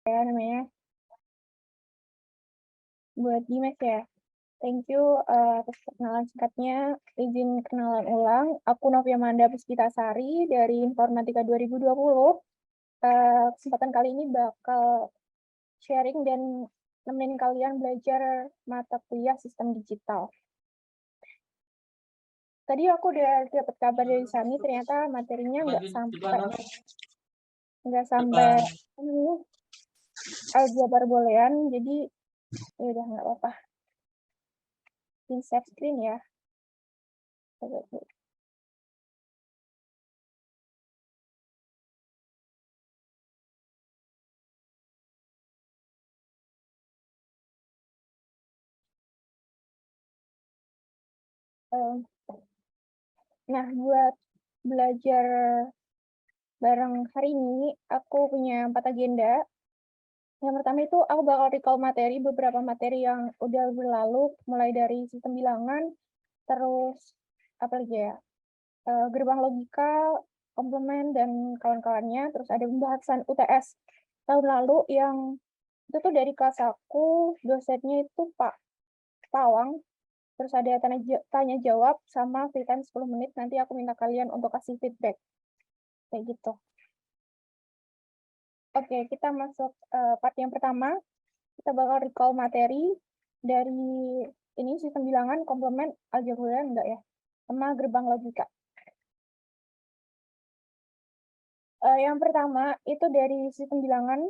Ya namanya buat Dimas ya. Thank you atas perkenalan singkatnya. Izin kenalan ulang. Aku Novia Manda Puspitasari dari Informatika 2020. Kesempatan kali ini bakal sharing dan nemenin kalian belajar mata kuliah sistem digital. Tadi aku udah dapat kabar dari Sani, ternyata materinya nggak sampai aljabar boolean, jadi ya udah nggak apa-apa. Share screen ya. Nah, buat belajar bareng hari ini, aku punya 4 agenda. Yang pertama itu aku bakal recall beberapa materi yang udah berlalu, mulai dari sistem bilangan, terus apa lagi ya, gerbang logika, komplement, dan kawan-kawannya. Terus ada pembahasan UTS tahun lalu yang itu tuh dari kelas aku, dosennya itu Pak Pawang. Terus ada tanya jawab sama free time 10 menit, nanti aku minta kalian untuk kasih feedback. Kayak gitu. Oke, kita masuk part yang pertama. Kita bakal recall materi dari ini sistem bilangan, komplement, aljabar enggak ya, sama gerbang logika. Yang pertama itu dari sistem bilangan,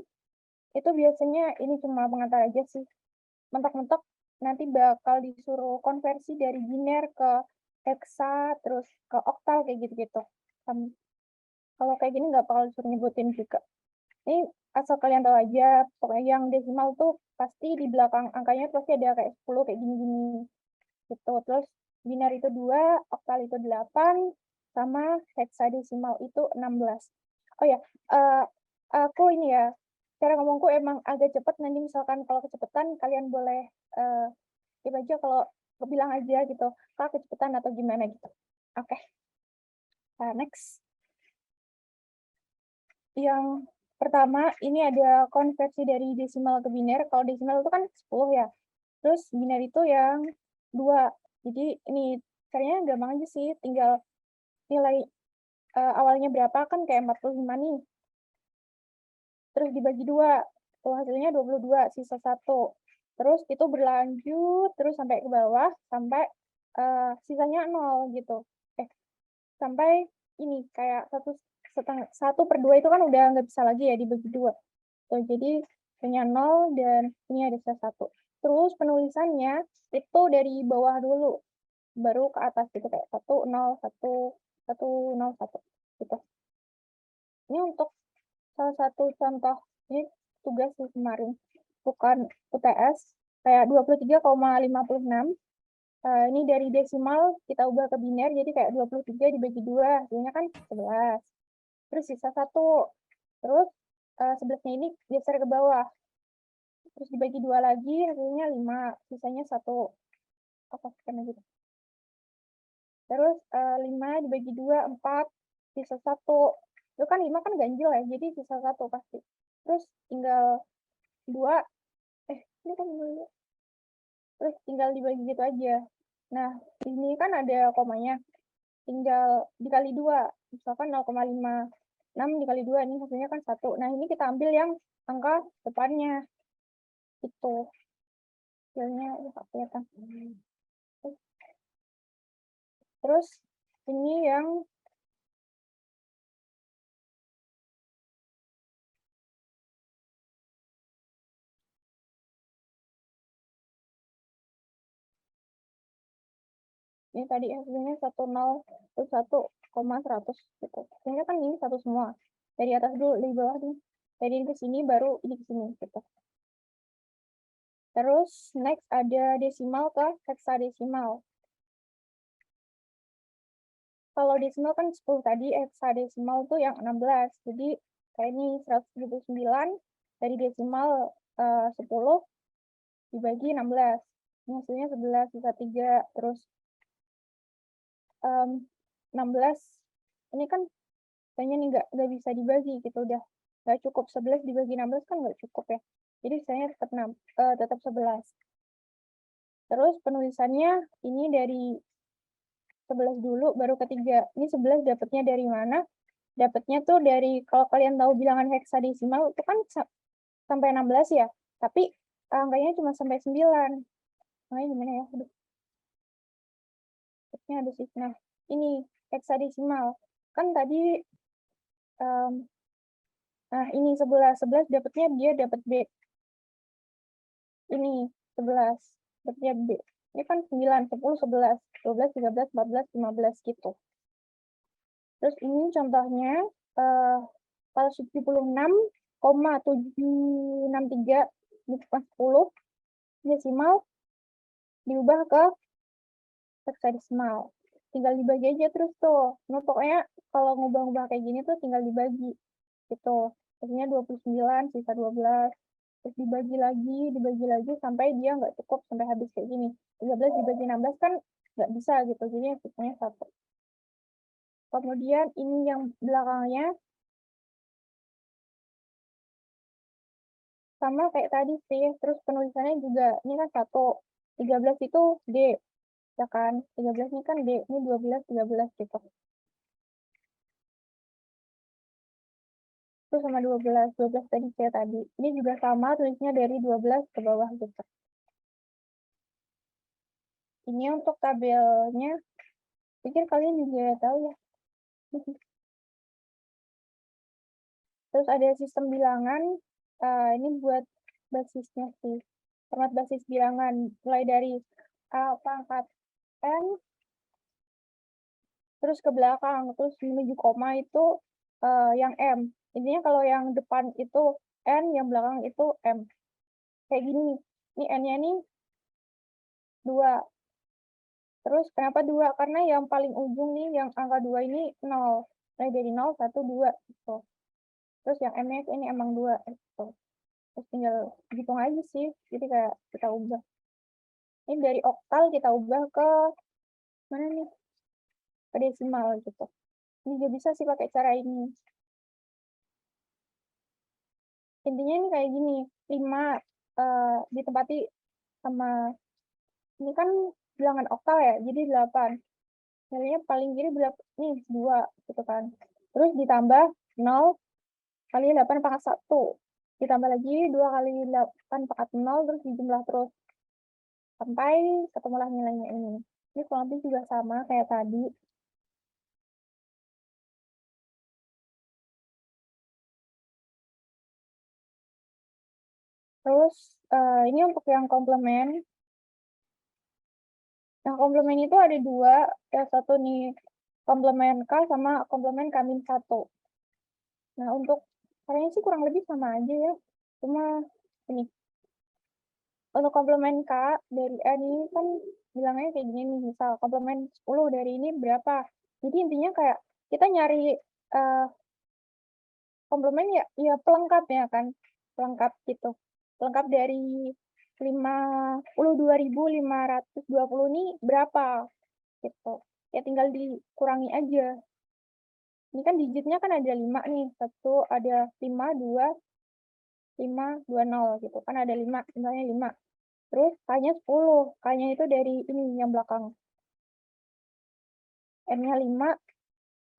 itu biasanya ini cuma pengantar aja sih. Mentok-mentok nanti bakal disuruh konversi dari biner ke hexa, terus ke oktal, kayak gitu-gitu. Kalau kayak gini nggak bakal disuruh nyebutin juga. Ini asal kalian tahu aja, pokoknya yang desimal tuh pasti di belakang angkanya pasti ada kayak 10 kayak gini-gini. Gitu. Terus binar itu 2, oktal itu 8, sama hexadesimal itu 16. Oh ya, aku ini ya, cara ngomongku emang agak cepat, nanti misalkan kalau kecepatan kalian boleh skip aja, kalau bilang aja gitu, Kak kecepatan atau gimana gitu. Oke. Next. Yang pertama, ini ada konversi dari desimal ke biner. Kalau desimal itu kan 10 ya. Terus biner itu yang 2. Jadi ini caranya gampang aja sih, tinggal nilai awalnya berapa, kan kayak 45 nih. Terus dibagi 2. Tuh hasilnya 22, sisa 1. Terus itu berlanjut terus sampai ke bawah, sampai sisanya 0 gitu. Sampai ini kayak 1/2 itu kan udah nggak bisa lagi ya dibagi 2. Tuh, jadi punya 0 dan ini ada sisa 1. Terus penulisannya itu dari bawah dulu, baru ke atas gitu, kayak 1, 0, 1, 1, 0, 1 gitu. Ini untuk salah satu contoh, ini tugas di kemarin, bukan UTS, kayak 23,56. Ini dari desimal kita ubah ke biner, jadi kayak 23 dibagi 2, hasilnya kan 11. Terus sisa 1. Terus 11-nya ini geser ke bawah. Terus dibagi 2 lagi, hasilnya 5, sisanya 1. Apa karena gitu. Terus 5 dibagi 2, 4, sisa 1. Itu kan 5 kan ganjil ya, jadi sisa 1 pasti. Terus tinggal 2, ini kan 2. Terus tinggal dibagi gitu aja. Nah, ini kan ada komanya, tinggal dikali 2, misalkan 0,56 dikali 2, ini hasilnya kan 1. Nah, ini kita ambil yang angka depannya. Itu. Hasilnya kelihatan. Terus ini yang ini tadi hasilnya 1,100 gitu. Sehingga kan ini 1 semua. Dari atas dulu, dari bawah nih. Dari ini ke sini, baru ini ke sini gitu. Terus next ada desimal ke hexadesimal. Kalau desimal kan 10 tadi, hexadesimal tuh yang 16. Jadi kayak ini 179 dari desimal 10 dibagi 16. Ini hasilnya 11, sisa 3. Terus 16. Ini kan kayaknya nih nggak bisa dibagi gitu, udah nggak cukup, 11 dibagi 16 kan nggak cukup ya. Jadi sisanya tetap 11. Terus penulisannya ini dari 11 dulu, baru ketiga. Ini 11 dapatnya dari mana? Dapatnya tuh dari, kalau kalian tahu bilangan heksadesimal itu kan sampai 16 ya, tapi angkanya cuma sampai 9. Makanya gimana ya? Aduh. Ada sih. Nah, ini heksadesimal. Kan tadi nah ini 11 dapatnya dia dapat B. Ini 11 dapatnya B. Ini kan 9, 10, 11, 12, 13, 14, 15 gitu. Terus ini contohnya kalau 76,763 ini bukan 10 desimal diubah ke heksadesimal. Tinggal dibagi aja terus tuh. Nah, pokoknya kalau ngubah-ngubah kayak gini tuh tinggal dibagi. Gitu. Hasilnya 29, sisa 12. Terus dibagi lagi sampai dia nggak cukup sampai habis kayak gini. 13 dibagi 16 kan nggak bisa gitu. Jadi hasilnya 1. Kemudian ini yang belakangnya sama kayak tadi sih. Terus penulisannya juga ini kan 1. 13 itu D. Ya kan? 13 ini kan D. Ini 12, 13 gitu. Terus sama 12 tadi kayak tadi. Ini juga sama tulisnya dari 12 ke bawah gitu. Ini untuk tabelnya, pikir kalian juga tahu ya. Terus ada sistem bilangan, ini buat basisnya sih. Format basis bilangan, mulai dari A pangkat N, terus ke belakang, terus menuju koma itu yang M. Intinya kalau yang depan itu N, yang belakang itu M. Kayak gini, ini N-nya nih 2. Terus kenapa 2? Karena yang paling ujung nih, yang angka 2 ini 0. Nah, dari 0, 1, 2. Gitu. Terus yang M-nya ini emang 2. Gitu. Terus tinggal hitung aja sih. Jadi kayak kita ubah. Ini dari oktal kita ubah ke mana nih? Ke desimal gitu. Ini juga bisa sih pakai cara ini. Intinya ini kayak gini. 5 ditempati sama, ini kan bilangan oktal ya, jadi 8. Nilainya paling kiri berapa? Nih, 2 gitu kan. Terus ditambah 0 kali 8 pangkat 1. Ditambah lagi 2 kali 8 pangkat 0, terus dijumlah terus. Sampai ketemulah nilainya ini. Ini kurang lebih juga sama kayak tadi. Terus ini untuk yang komplement. Yang komplement itu ada 2. Yang satu nih komplement K sama komplement K-1. Nah, untuk caranya sih kurang lebih sama aja ya. Cuma ini. Untuk komplement K dari N ini kan bilangnya kayak gini nih. Misal komplement 10 dari ini berapa. Jadi intinya kayak kita nyari komplement ya pelengkap ya kan. Pelengkap gitu. Pelengkap dari 52.520 ini berapa gitu. Ya tinggal dikurangi aja. Ini kan digitnya kan ada 5 nih. 1 ada 5, 2, 5, 2, 0 gitu. Kan ada 5, misalnya 5. Terus K-nya 10. K-nya itu dari ini yang belakang. N-nya 5.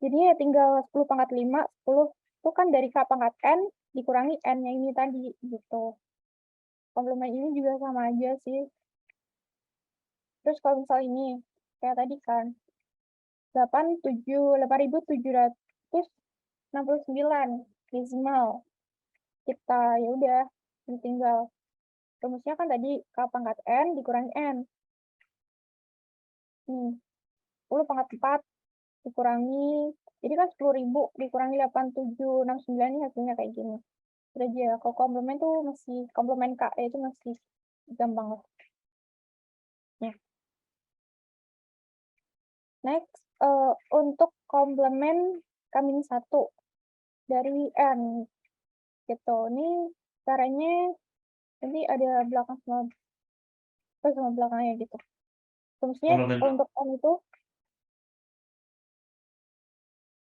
Jadi ya tinggal 10 pangkat 5. 10 itu kan dari K pangkat N dikurangi N-nya ini tadi gitu. Komplement ini juga sama aja sih. Terus kalau misal ini kayak tadi kan 8.769 desimal. Kita ya udah tinggal rumusnya kan tadi K pangkat N dikurangi N. 10 pangkat 4 dikurangi, jadi kan 10.000 dikurangi 8.769 ini hasilnya kayak gini. Udah aja, kalau komplement tuh masih, komplement K itu masih gampang lah. Ya. Next, untuk komplement K-1 dari N. Gitu, ini caranya nanti ada belakang sama belakangnya gitu. Rumusnya untuk N itu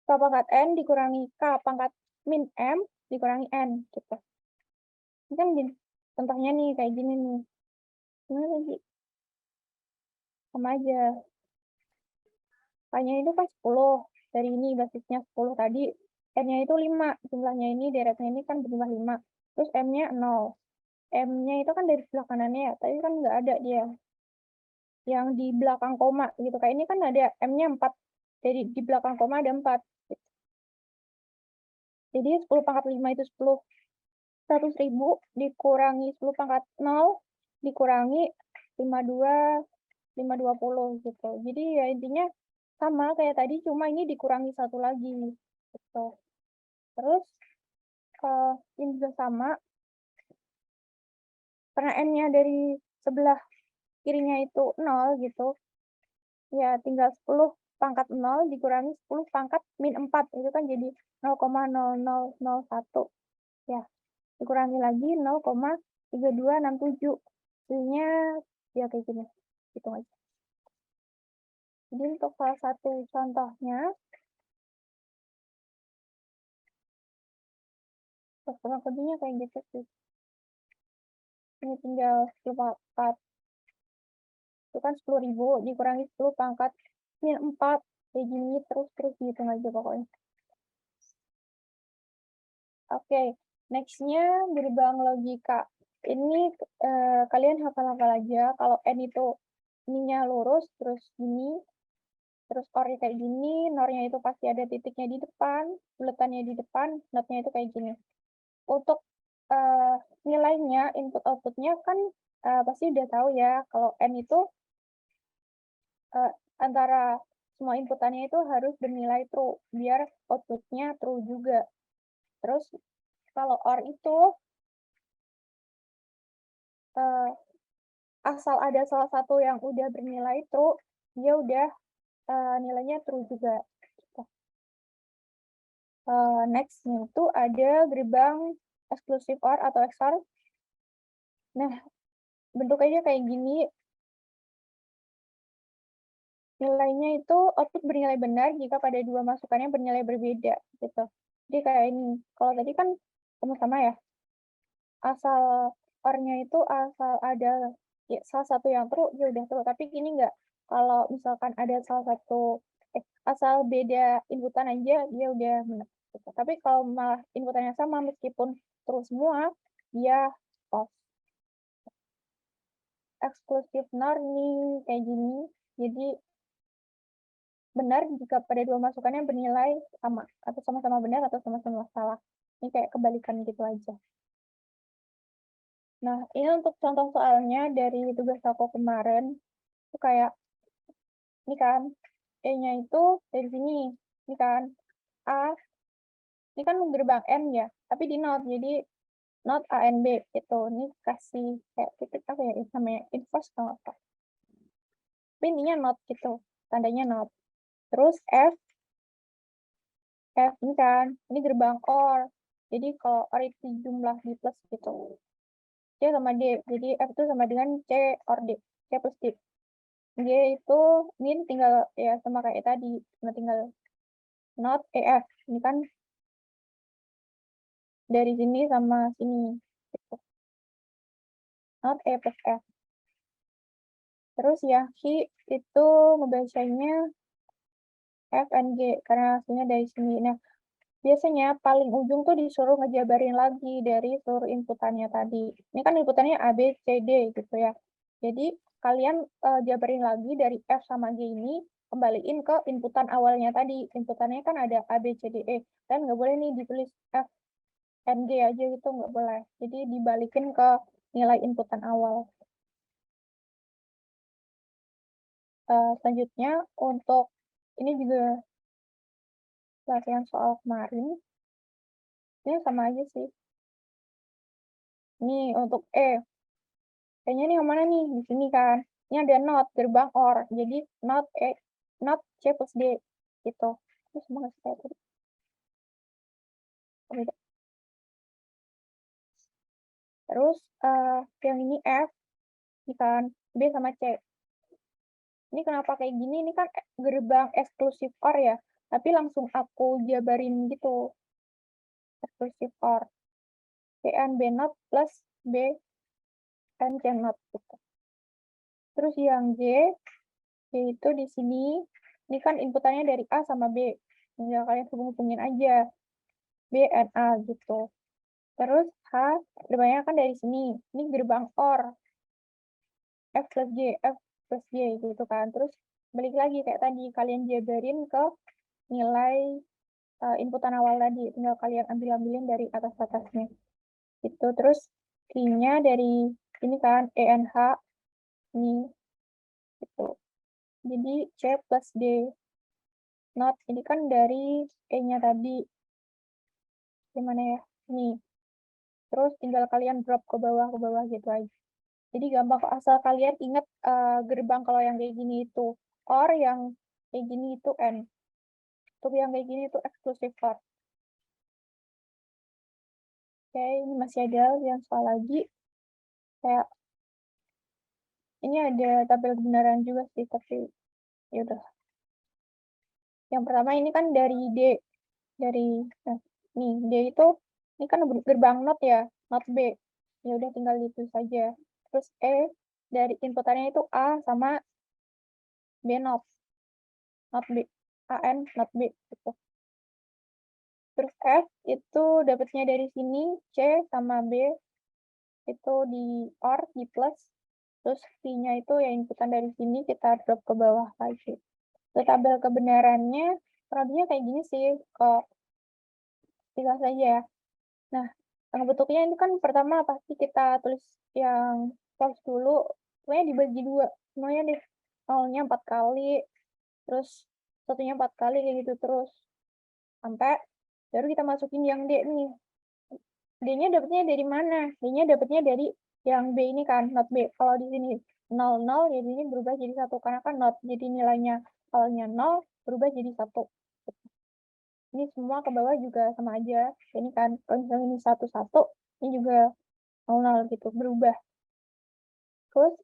K pangkat N dikurangi K pangkat min M dikurangi N, gitu. Ini kan contohnya nih, kayak gini nih. Gimana lagi? Sama aja. K-nya itu kan 10. Dari ini basisnya 10 tadi. N-nya itu 5. Jumlahnya ini, deretnya ini kan berjumlah 5. Terus M-nya 0. M-nya itu kan dari sebelah kanannya ya, tapi kan nggak ada dia. Yang di belakang koma gitu. Kayak ini kan ada M-nya 4. Jadi di belakang koma ada 4. Jadi 10 pangkat 5 itu 10. 100.000 dikurangi 10 pangkat 0 dikurangi 520 gitu. Jadi ya intinya sama kayak tadi, cuma ini dikurangi 1 lagi gitu. Terus ini juga sama, karena N-nya dari sebelah kirinya itu 0 gitu, ya tinggal 10 pangkat 0 dikurangi 10 pangkat min 4, itu kan jadi 0,0001 ya. Dikurangi lagi 0,3267. Hasilnya ya kayak gini. Hitung aja. Jadi untuk salah satu contohnya, kurang lebihnya kayak gitu sih. Ini tinggal 10 pangkat. Itu kan 10.000 dikurangi 10 pangkat min 4. Kayak gini terus hitung aja pokoknya. Oke, next-nya gerbang logika. Ini kalian hafal-hafal aja. Kalau N itu ininya lurus, terus gini, terus OR-nya kayak gini, NOR-nya itu pasti ada titiknya di depan, buletannya di depan, NOT-nya itu kayak gini. Untuk nilainya, input-outputnya kan pasti udah tahu ya, kalau N itu antara semua inputannya itu harus bernilai true, biar outputnya true juga. Terus kalau OR itu asal ada salah satu yang udah bernilai true, dia udah nilainya true juga. Next-nya itu ada gerbang exclusive OR atau XOR. Nah, bentuknya kayak gini. Nilainya itu output bernilai benar jika pada dua masukannya bernilai berbeda, gitu. Jadi kayak ini. Kalau tadi kan sama-sama ya. Asal OR-nya itu asal ada ya, salah satu yang true, ya udah true. Tapi ini enggak. Kalau misalkan ada salah satu asal beda inputan aja, dia udah benar. Gitu. Tapi kalau malah inputannya sama meskipun true semua, dia false. Exclusive NOR nih kayak gini. Jadi benar jika pada dua masukannya bernilai sama, atau sama-sama benar atau sama-sama salah. Ini kayak kebalikan gitu aja. Nah, ini untuk contoh soalnya dari tugas aku kemarin. Itu kayak, ini kan, E-nya itu dari sini. Ini kan, A, ini kan gerbang N ya, tapi di not, jadi not A, N, B, gitu. Ini kasih kayak titik apa ya, namanya inverse atau apa. Tapi intinya not gitu, tandanya not. Terus F ini kan, ini gerbang OR. Jadi kalau OR itu jumlah di plus gitu. C sama D, jadi F itu sama dengan C OR D, C plus D. G itu, ini tinggal ya sama kayak tadi, cuma tinggal not EF. Ini kan dari sini sama sini. Gitu. Not E plus F. Terus ya, Q itu ngebacanya F and G, karena hasilnya dari sini. Nah, biasanya paling ujung tuh disuruh ngejabarin lagi dari seluruh inputannya tadi. Ini kan inputannya A, B, C, D gitu ya. Jadi kalian jabarin lagi dari F sama G ini, kembaliin ke inputan awalnya tadi. Inputannya kan ada A, B, C, D, E. Dan nggak boleh nih ditulis F, N, G aja gitu, nggak boleh. Jadi dibalikin ke nilai inputan awal. Selanjutnya untuk ini juga latihan soal kemarin. Ini sama aja sih. Ini untuk E. Kayaknya ini yang mana nih? Di sini kan. Ini ada not, gerbang OR. Jadi not E, not C plus D. Gitu. Terus sama nggak sih kayak tadi? Oh, beda. Terus yang ini F, ini kan B sama C. Ini kenapa kayak gini? Ini kan gerbang eksklusif OR ya. Tapi langsung aku jabarin gitu. exclusive OR. C and B not plus B and C not gitu. Terus yang J itu di sini, ini kan inputannya dari A sama B. Tinggal kalian hubung-hubungin aja. B and A gitu. Terus H, gerbangnya kan dari sini. Ini gerbang OR. F plus J gitu kan. Terus balik lagi kayak tadi, kalian jabarin ke nilai inputan awal tadi. Tinggal kalian ambilin dari atas-atasnya. Gitu. Terus key-nya dari ini kan, E and H. Ini. Gitu. Jadi C plus D. Not, ini kan dari E-nya tadi. Gimana ya? Ini. Terus tinggal kalian drop ke bawah gitu aja. Jadi gampang kok, asal kalian ingat gerbang kalau yang kayak gini itu OR, yang kayak gini itu AND. Untuk yang kayak gini itu exclusive OR. Oke, ini masih ada yang soal lagi. Kayak ini ada tabel kebenaran juga sih, tapi ya udah. Yang pertama ini kan dari D. Nah, nih D itu ini kan gerbang not ya, not B. Ya udah tinggal itu saja. Terus E dari inputannya itu A sama B not B, AN not B gitu. Terus F itu dapatnya dari sini, C sama B itu di OR, di plus. Terus V-nya itu ya inputan dari sini, kita drop ke bawah lagi. Terus tabel kebenarannya, kurangnya kayak gini sih, kok tinggal saja ya. Nah, yang bentuknya ini kan pertama pasti kita tulis yang false dulu, semuanya dibagi dua, semuanya deh. Nolnya 4 kali, terus satunya 4 kali, kayak gitu terus. Sampai baru kita masukin yang D nih. D-nya dapatnya dari mana? D-nya dapatnya dari yang B ini kan, not B. Kalau di sini 0, 0, jadi ini berubah jadi 1. Karena kan not, jadi nilainya awalnya 0, berubah jadi 1. Ini semua ke bawah juga sama aja. Ini kan, kalau misalnya ini 1, 1, ini juga 0, 0 gitu, berubah. Terus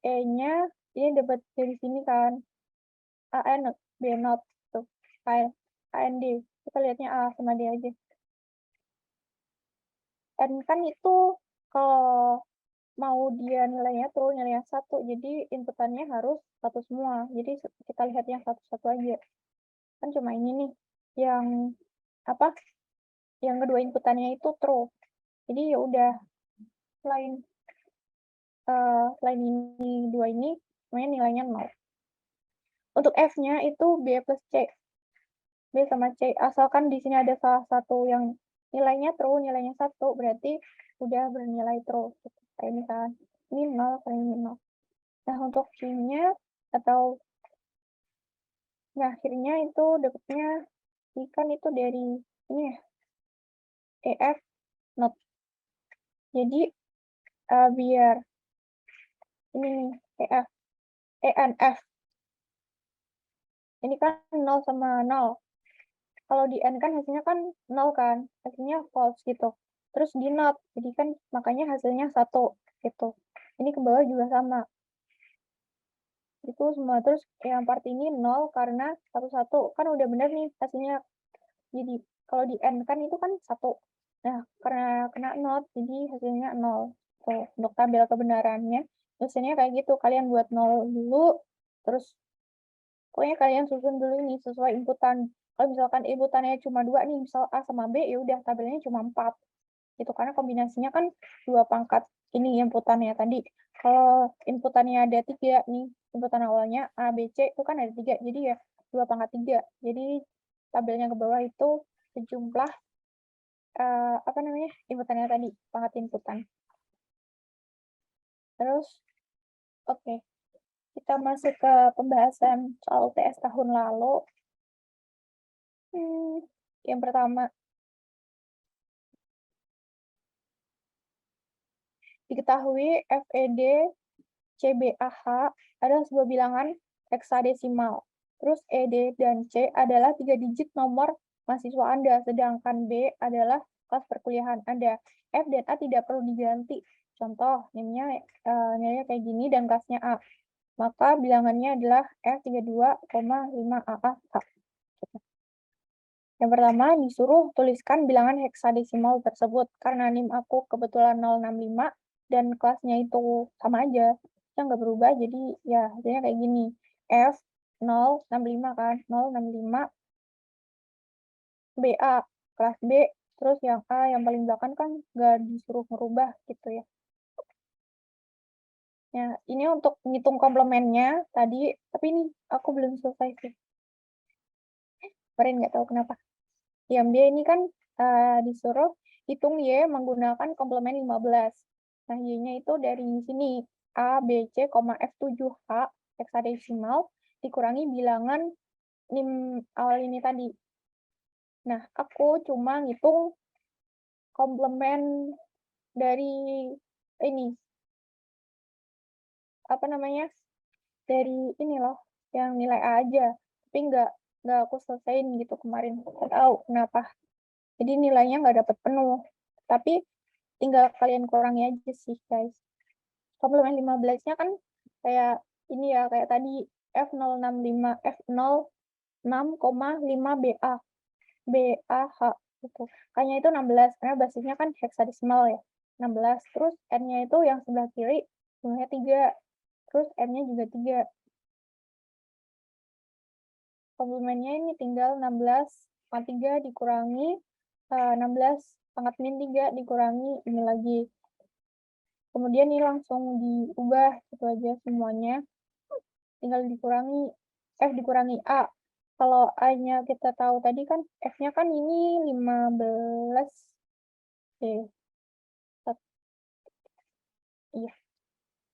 E-nya, ini dapat dari sini kan, AN, B not, tuh, AND. Kita lihatnya A sama D aja. N kan itu kalau mau dia nilainya true, nilainya 1, jadi inputannya harus 1 semua. Jadi kita lihat yang satu-satu aja. Kan cuma ini nih, yang apa? Yang kedua inputannya itu true. Jadi ya udah, selain ini dua ini, semuanya nilainya 0. Untuk F-nya itu B plus C. B sama C, asalkan di sini ada salah satu yang nilainya true, nilainya 1, berarti udah bernilai true. Kayak ini kan, ini 0, ini 0. Nah, untuk Q-nya atau akhirnya itu dapatnya ikan itu dari ini ya, EF not. Jadi biar ini nih, EF, ENF. Ini kan 0 sama 0. Kalau di N kan hasilnya kan 0 kan, hasilnya false gitu. Terus di not, jadi kan makanya hasilnya 1 gitu. Ini ke bawah juga sama. Itu semua. Terus yang part ini 0 karena 1, 1 kan udah bener nih hasilnya. Jadi kalau di N kan itu kan 1. Nah, karena kena not, jadi hasilnya 0. Tuh, untuk tabel kebenarannya, hasilnya kayak gitu. Kalian buat 0 dulu, terus pokoknya kalian susun dulu ini sesuai inputan. Kalau misalkan inputannya cuma 2 nih, misal A sama B, ya udah tabelnya cuma 4. Gitu, karena kombinasinya kan 2 pangkat ini inputannya tadi. Kalau inputannya ada 3 nih, inputan awalnya A, B, C itu kan ada 3. Jadi ya 2 pangkat 3. Jadi tabelnya ke bawah itu sejumlah apa namanya? Inputannya tadi, pangkat inputan. Terus oke. Kita masuk ke pembahasan soal TS tahun lalu. Yang pertama, diketahui FED CBAH adalah sebuah bilangan heksadesimal. Terus ED dan C adalah 3 digit nomor mahasiswa Anda, sedangkan B adalah kelas perkuliahan Anda. F dan A tidak perlu diganti. Contoh, nilainya kayak gini dan kelasnya A. Maka bilangannya adalah F32,5AA. Yang pertama, disuruh tuliskan bilangan heksadesimal tersebut. Karena NIM aku kebetulan 065 dan kelasnya itu sama aja. Yang nggak berubah, jadi ya hasilnya kayak gini. F 065 kan, 065 BA, kelas B, terus yang A yang paling belakang kan nggak disuruh merubah gitu ya. Ya, ini untuk menghitung komplemennya tadi, tapi ini aku belum selesai sih. Kemarin nggak tahu kenapa. Yang B ini kan disuruh hitung Y menggunakan komplemen 15. Nah, Y-nya itu dari sini, A, B, C, F 7H, heksadesimal, dikurangi bilangan NIM awal ini tadi. Nah, aku cuma ngitung komplemen dari ini, apa namanya, dari ini loh, yang nilai A aja. Tapi nggak aku selesaiin gitu kemarin. Nggak tahu kenapa. Jadi nilainya nggak dapat penuh. Tapi tinggal kalian kurangi aja sih, guys. Komplemen 15-nya kan kayak ini ya, kayak tadi F065, F06,5 BA, BAH gitu. K-nya itu 16, karena basisnya kan heksadesimal ya, 16. Terus N-nya itu yang sebelah kiri, jumlahnya 3. Terus M-nya juga 3. Komplemennya ini tinggal 16 pangkat 3 dikurangi 16 pangkat min 3 dikurangi ini lagi. Kemudian ini langsung diubah gitu aja semuanya. Tinggal dikurangi F dikurangi A. Kalau A-nya kita tahu tadi kan F-nya kan ini 15. Iya.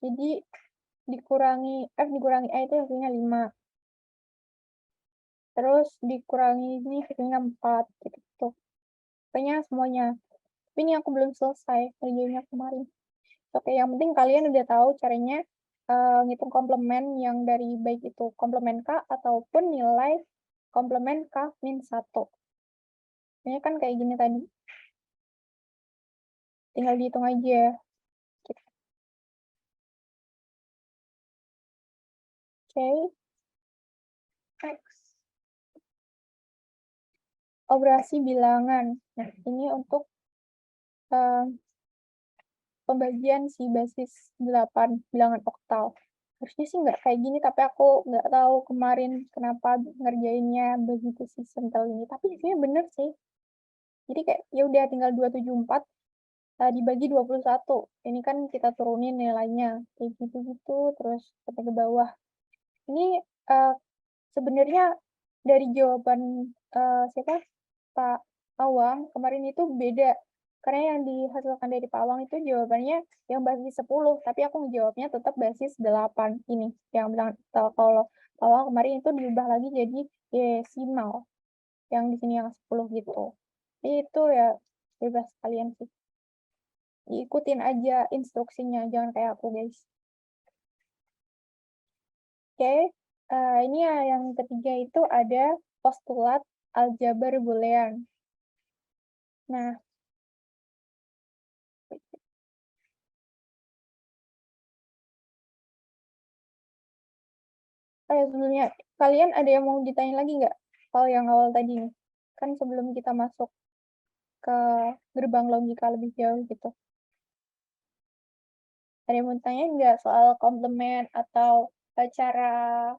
Jadi dikurangi F dikurangi A itu hasilnya 5. Terus dikurangi ini hasilnya 4 gitu. Pokoknya semuanya. Tapi ini aku belum selesai kerjanya kemarin. Oke, yang penting kalian udah tahu caranya ngitung komplemen yang dari baik itu komplemen K ataupun nilai komplemen K min 1. Ini kan kayak gini tadi. Tinggal dihitung aja. Oke. Next. Operasi bilangan. Nah, ini untuk pembagian si basis 8 bilangan oktal. Harusnya sih nggak kayak gini, tapi aku nggak tahu kemarin kenapa ngerjainnya begitu simpel ini. Tapi sebenarnya bener sih. Jadi kayak ya udah tinggal 274 dibagi 21. Ini kan kita turunin nilainya kayak gitu-gitu terus sampai ke bawah. Ini sebenarnya dari jawaban siapa? Pak Awang kemarin itu beda. Karena yang dihasilkan dari Pak Awang itu jawabannya yang basis 10, tapi aku ngejawabnya tetap basis 8 ini. Yang bilang kalau Pak Awang kemarin itu diubah lagi jadi desimal. Yang di sini yang 10 gitu. Itu ya bebas kalian sih. Ikutin aja instruksinya, jangan kayak aku, guys. Oke, ini ya yang ketiga itu ada postulat aljabar boolean. Nah, sebelumnya, kalian ada yang mau ditanya lagi nggak? Kalau yang awal tadi nih, kan sebelum kita masuk ke gerbang logika lebih jauh gitu. Ada yang mau tanya nggak soal komplement atau cara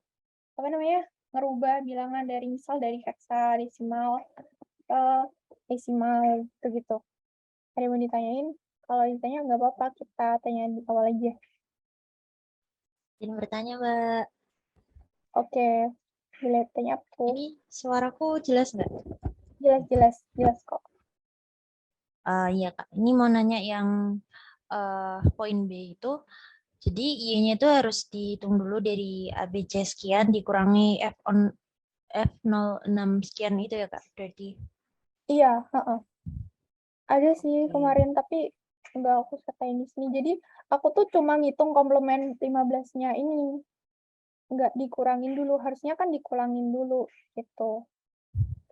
apa namanya ngerubah bilangan dari misal dari heksadesimal ke desimal gitu. Ada yang mau ditanyain? Kalau ditanya nggak apa-apa, kita tanya di awal aja. Izin bertanya, Mbak. Oke, boleh tanya aku. Ini suaraku jelas nggak? Jelas kok. Iya, Kak. Ini mau nanya yang poin B itu. Jadi Y-nya itu harus dihitung dulu dari ABC sekian dikurangi F06 sekian itu ya, Kak? Berarti. Iya, ada sih Oke. kemarin, tapi nggak aku sertain di sini. Jadi aku tuh cuma ngitung komplement 15-nya ini. Nggak dikurangin dulu, harusnya kan dikurangin dulu gitu.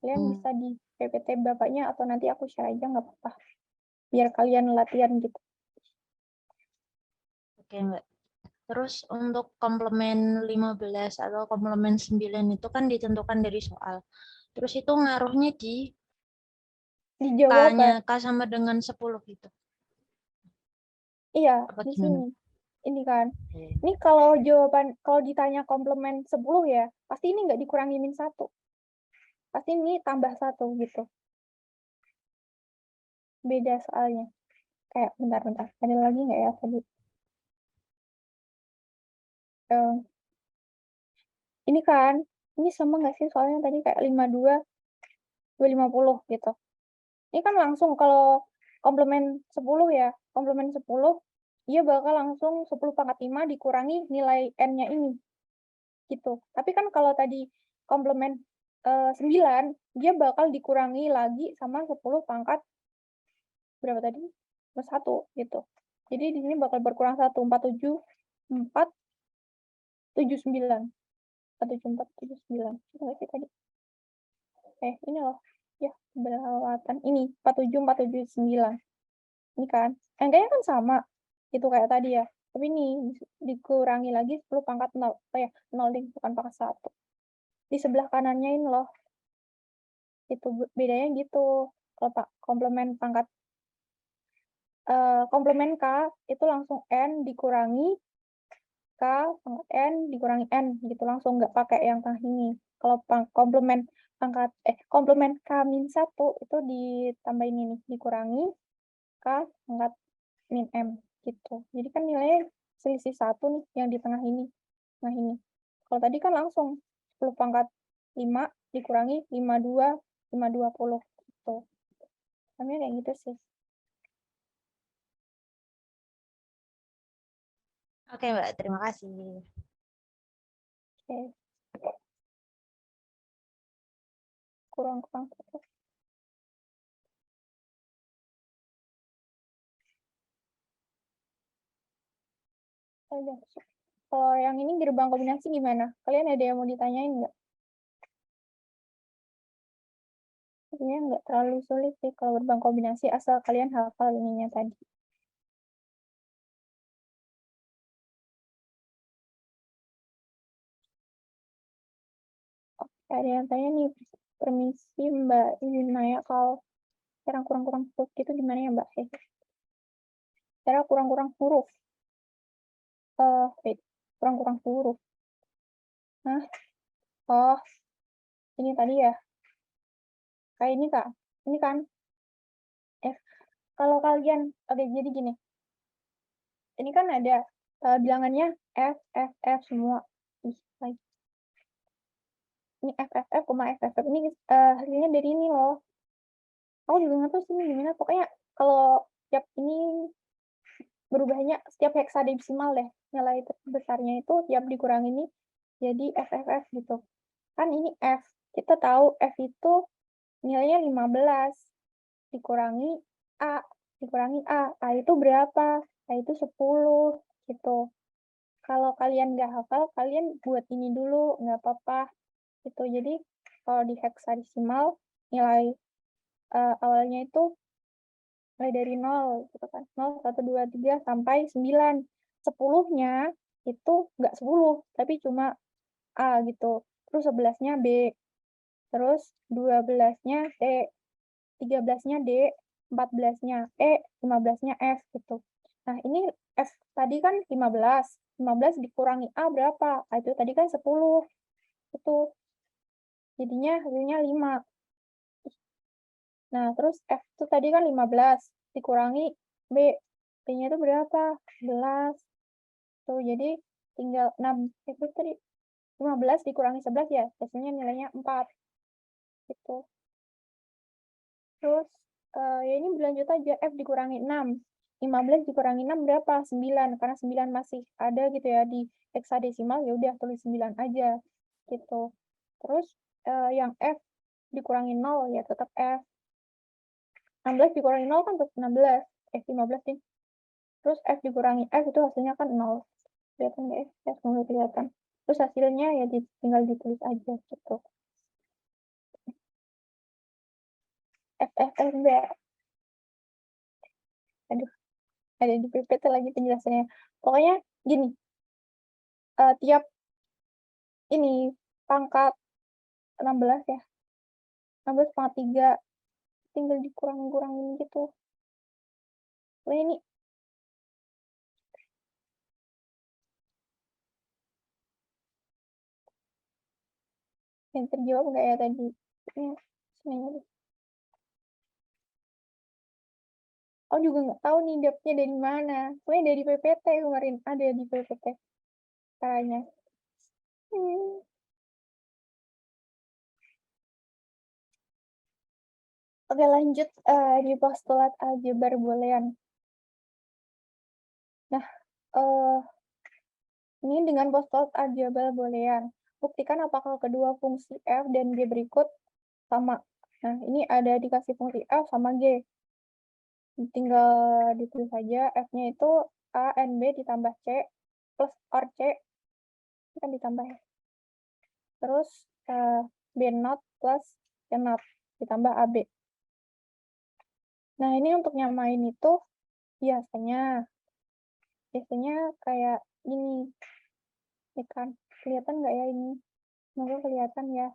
Kalian bisa di PPT bapaknya atau nanti aku share aja nggak apa-apa. Biar kalian latihan gitu. Oke, Mbak. Terus untuk komplement 15 atau komplement 9 itu kan ditentukan dari soal. Terus itu ngaruhnya di Di K-nya, jawaban. K sama dengan 10 gitu. Iya, Apa di gimana? sini. Ini kan. Ini kalau jawaban, kalau ditanya komplement 10 ya, pasti ini nggak dikurangi min 1. Pasti ini tambah 1 gitu. Beda soalnya. Kayak bentar-bentar. Ada lagi nggak ya tadi? Ini kan, ini sama nggak sih soalnya tadi kayak 52, 250 gitu. Ini kan langsung kalau komplement 10 ya, komplement 10, dia bakal langsung 10 pangkat 5 dikurangi nilai N-nya ini. Gitu. Tapi kan kalau tadi komplement 9, dia bakal dikurangi lagi sama 10 pangkat berapa tadi? Plus 1 gitu. Jadi di sini bakal berkurang 1, 47, 4, 79. 474, 79. Itu nggak sih tadi? Ini loh. Ya, berlewatan. Ini, 47, 479. Ini kan. Angkanya kan sama. Itu kayak tadi ya. Tapi ini dikurangi lagi 10 pangkat 0. Oh ya, 0 ding, bukan pangkat 1. Di sebelah kanannya ini loh. Itu bedanya gitu. Kalau komplement pangkat komplement K itu langsung N dikurangi K pangkat N dikurangi N gitu langsung, nggak pakai yang tengah ini. Kalau komplement pangkat komplement K min 1 itu ditambahin ini dikurangi K pangkat min M gitu. Jadi kan nilainya selisih 1 nih yang di tengah ini. Nah ini. Kalau tadi kan langsung 10 pangkat 5 dikurangi 52, 520 gitu. Namanya kayak gitu sih. Oke, Mbak. Terima kasih. Oke. Kurang-kurang. Udah. Kalau yang ini gerbang kombinasi gimana? Kalian ada yang mau ditanyain nggak? Sebenarnya nggak terlalu sulit sih kalau gerbang kombinasi, asal kalian hafal ininya tadi. Oke, ada yang tanya nih, permisi Mbak, izin nanya kalau cara kurang-kurang huruf itu gimana ya Mbak? Cara kurang-kurang huruf. Kurang-kurang huruf. Nah, oh, ini tadi ya. Kayak ini Kak. Ini kan. Kalau kalian, oke jadi gini. Ini kan ada bilangannya F, F, F semua. Ih, lagi. Ini F, F, F, F, F. Ini hasilnya dari ini loh. Aku juga nggak tahu sih ini gimana. Pokoknya kalau tiap ini berubahnya setiap heksadesimal deh. Nilai besarnya itu tiap dikurangi ini jadi FFF gitu. Kan ini F. Kita tahu F itu nilainya 15 dikurangi A. Dikurangi A. A itu berapa? A itu 10 gitu. Kalau kalian nggak hafal, kalian buat ini dulu, nggak apa-apa. Gitu. Jadi kalau di heksadesimal nilai awalnya itu mulai dari 0 gitu kan. 0, 1, 2, 3 sampai 9. 10-nya itu nggak 10, tapi cuma A gitu. Terus 11-nya B. Terus 12-nya C. 13-nya D. 14-nya E. 15-nya F gitu. Nah, ini F tadi kan 15. 15 dikurangi A berapa? A itu tadi kan 10. Itu jadinya hasilnya 5. Nah, terus F itu tadi kan 15, dikurangi B. B-nya itu berapa? 11. Tuh, jadi tinggal 6. Itu tadi 15 dikurangi 11 ya, hasilnya nilainya 4. Gitu. Terus, ya ini berlanjut aja, F dikurangi 6. 15 dikurangi 6 berapa? 9. Karena 9 masih ada gitu ya di heksadesimal, ya udah tulis 9 aja. Gitu. Terus, yang F dikurangi 0, ya tetap F. 16 dikurangi 0 kan tetap 16. 15 sih. Terus F dikurangi F itu hasilnya kan 0. Kelihatan nggak ya? Semoga kelihatan. Terus hasilnya ya tinggal ditulis aja gitu. F, F, F, B. Aduh, ada di PPT lagi penjelasannya. Pokoknya gini, tiap ini pangkat 16 ya. 16/3. Tinggal dikurang-kurangin gitu. Oh ini. Yang terjawab nggak ya tadi? Ini semuanya deh. Oh juga nggak tahu nih dapetnya dari mana. Pokoknya dari PPT kemarin ada di PPT caranya. Oke lanjut di postulat aljabar boolean. Nah, ini dengan postulat aljabar boolean. Buktikan apakah kedua fungsi f dan g berikut sama. Nah, ini ada dikasih fungsi f sama g. Tinggal ditulis saja f-nya itu a n b ditambah c plus or c. Ini kan ditambah ya. Terus b not plus c not ditambah ab. Nah, ini untuk nyamain itu biasanya kayak gini. Ini kan kelihatan nggak ya ini? Semoga kelihatan ya.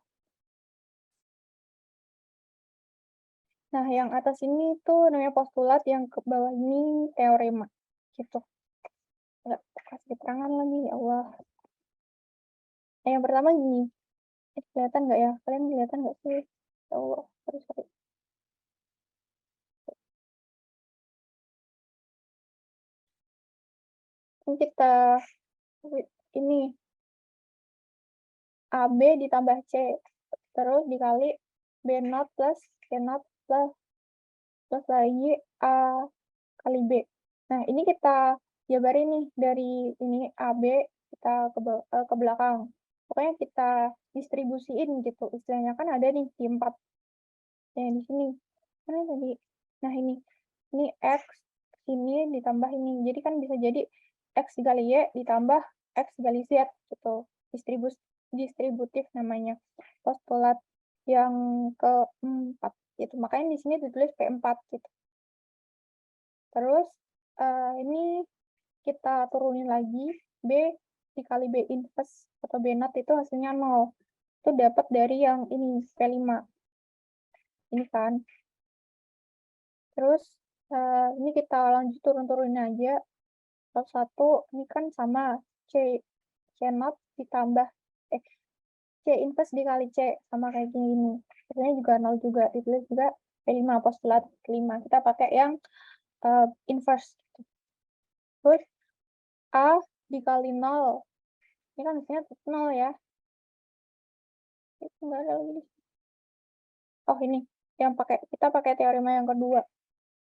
Nah, yang atas ini tuh namanya postulat, yang ke bawah ini teorema. Gitu. Nggak kasih keterangan lagi, ya Allah. Nah, yang pertama gini. Kelihatan nggak ya? Kalian kelihatan nggak sih? Ya Allah, sorry. Ini kita ini AB ditambah C terus dikali B not plus C not plus lagi A kali B. Nah, ini kita jabarin nih dari ini AB kita ke belakang. Pokoknya kita distribusiin gitu. Istilahnya kan ada nih di 4. Yang di sini. Mana tadi? Nah, ini X ini ditambah ini. Jadi kan bisa jadi X dikali Y ditambah X dikali Z gitu. Distributif namanya. Postulat yang keempat gitu. Makanya di sini ditulis P4 gitu. Terus ini kita turunin lagi B dikali B inverse atau B not itu hasilnya 0. Itu dapat dari yang ini P5. Ini kan. Terus ini kita lanjut turun-turunin aja. Satu ini kan sama C not ditambah C inverse dikali C sama kayak gini. Sebenarnya juga 0 juga. Ditulis juga P5 postulat 5. Kita pakai yang inverse. Terus A dikali 0. Ini kan hasilnya 0 ya. Itu enggak ada lagi. Oh ini yang kita pakai teorema yang kedua.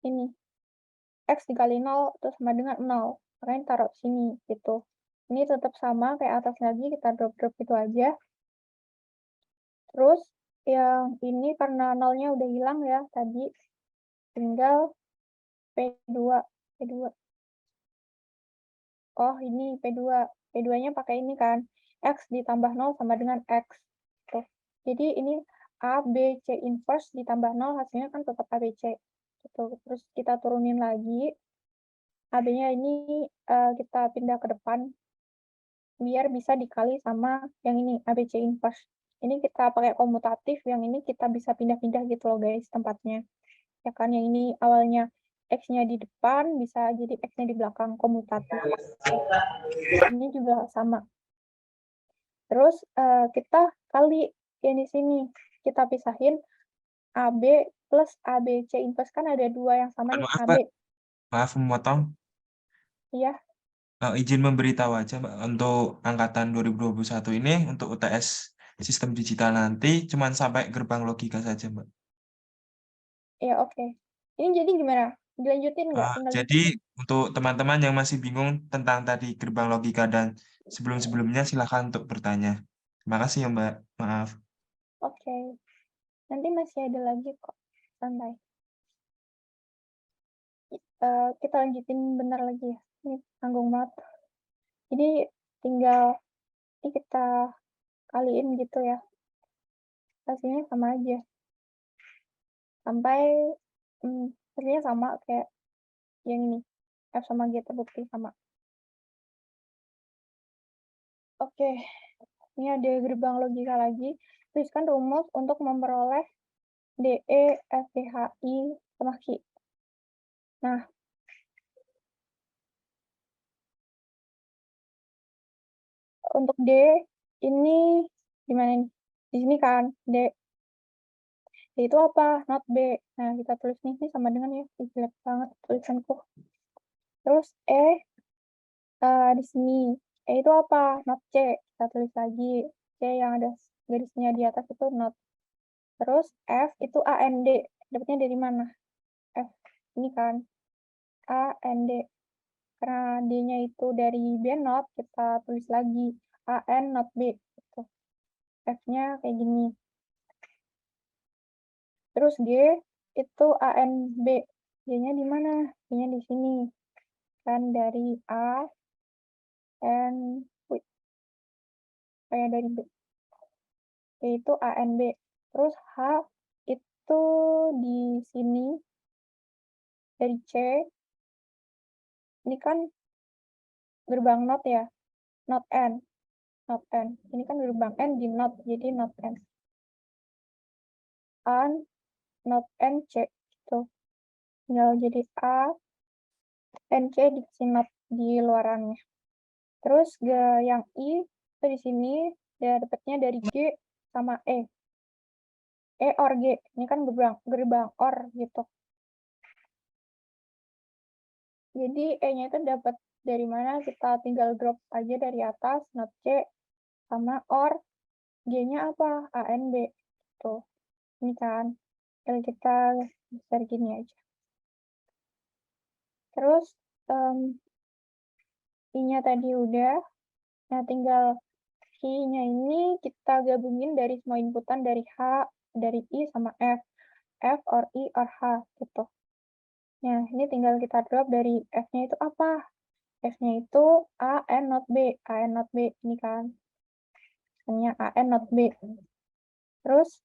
Ini X dikali 0 itu sama dengan 0. Makanya taruh sini gitu. Ini tetap sama kayak atas lagi, kita drop-drop itu aja. Terus yang ini karena 0-nya udah hilang ya tadi, tinggal P2. Oh ini P2. P2-nya pakai ini kan. X ditambah 0 sama dengan X. Tuh. Jadi ini A, B, C inverse ditambah 0 hasilnya kan tetap ABC. Gitu. Terus kita turunin lagi. AB-nya ini kita pindah ke depan biar bisa dikali sama yang ini ABC inverse. Ini kita pakai komutatif, yang ini kita bisa pindah-pindah gitu loh guys tempatnya. Ya kan yang ini awalnya X-nya di depan bisa jadi X-nya di belakang, komutatif. Ini juga sama. Terus kita kali yang di sini kita pisahin AB plus ABC inverse kan ada dua yang sama nih AB. Maaf memotong. Iya. Izin memberitahu aja Mbak, untuk angkatan 2021 ini untuk UTS sistem digital nanti cuman sampai gerbang logika saja Mbak. Ya oke. Ini jadi gimana? Dilanjutin nggak? Jadi untuk teman-teman yang masih bingung tentang tadi gerbang logika dan sebelum-sebelumnya silakan untuk bertanya. Terima kasih ya Mbak. Maaf. Oke. Nanti masih ada lagi kok. Santai. Kita lanjutin bentar lagi ya. Ini tanggung banget. Jadi tinggal ini kita kaliin gitu ya. Hasilnya sama aja. Sampai hasilnya sama kayak yang ini. F sama G terbukti sama. Oke. Ini ada gerbang logika lagi. Tuliskan rumus untuk memperoleh DE, FDHI, sama Q. Nah, untuk D ini gimana nih? Di sini kan D. D itu apa? Not B. Nah, kita tulis nih, ini sama dengan ya. Ih, jelek banget tulisanku. Terus di sini. E itu apa? Not C. Kita tulis lagi. C yang ada garisnya di atas itu not. Terus F itu AND. Dapatnya dari mana? F. Ini kan. AND. Karena D-nya itu dari B not, kita tulis lagi AN not B. Gitu. F-nya kayak gini. Terus G itu ANB. G-nya di mana? G-nya di sini. Kan dari A, N, kayak dari B. Yaitu ANB. Terus H itu di sini. Dari C. Ini kan gerbang not ya. Not N. Not N. Ini kan gerbang N di not. Jadi not N. An, not N, C. Gitu. Tinggal jadi A, N, C dikasih not di luarannya. Terus yang I itu di sini dia dapatnya dari G sama E. E or G. Ini kan gerbang or gitu. Jadi E-nya itu dapat dari mana? Kita tinggal drop aja dari atas not C sama or G-nya apa? ANB. Tuh. Ini kan. Kalau kita besar gini aja. Terus I-nya tadi udah. Nah, tinggal Q-nya ini kita gabungin dari semua inputan dari H, dari I sama F. F or I or H gitu. Nah, ini tinggal kita drop dari F-nya itu apa? F-nya itu A, N, not B. A, N, not B. Ini kan. Hanya A, N, not B. Terus,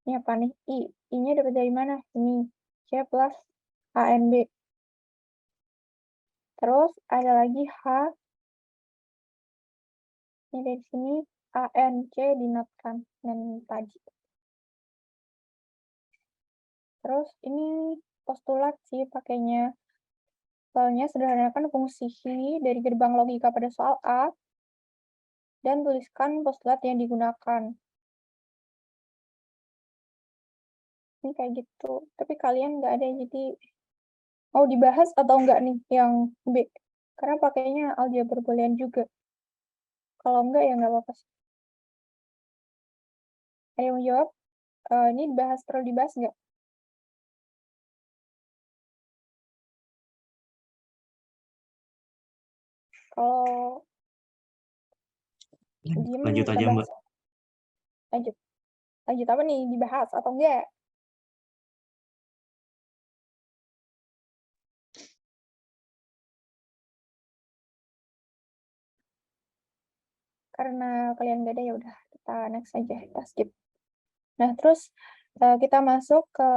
ini apa nih? I. I-nya dapat dari mana? Ini. C plus A, N, B. Terus, ada lagi H. Ini dari sini. A, N, C dinotkan. Dan tadi. Terus, ini postulat sih pakainya. Soalnya sederhanakan fungsi dari gerbang logika pada soal A, dan tuliskan postulat yang digunakan. Ini kayak gitu. Tapi kalian nggak ada, jadi mau dibahas atau enggak nih yang B? Karena pakainya aljabar boolean juga. Kalau enggak ya nggak apa-apa sih. Ada yang mau jawab? Ini perlu dibahas nggak? Kalau diem Lanjut kita aja, bahas. Mbak. Lanjut. Lanjut apa nih? Dibahas atau enggak? Karena kalian nggak ada ya udah kita next aja, kita skip. Nah, terus kita masuk ke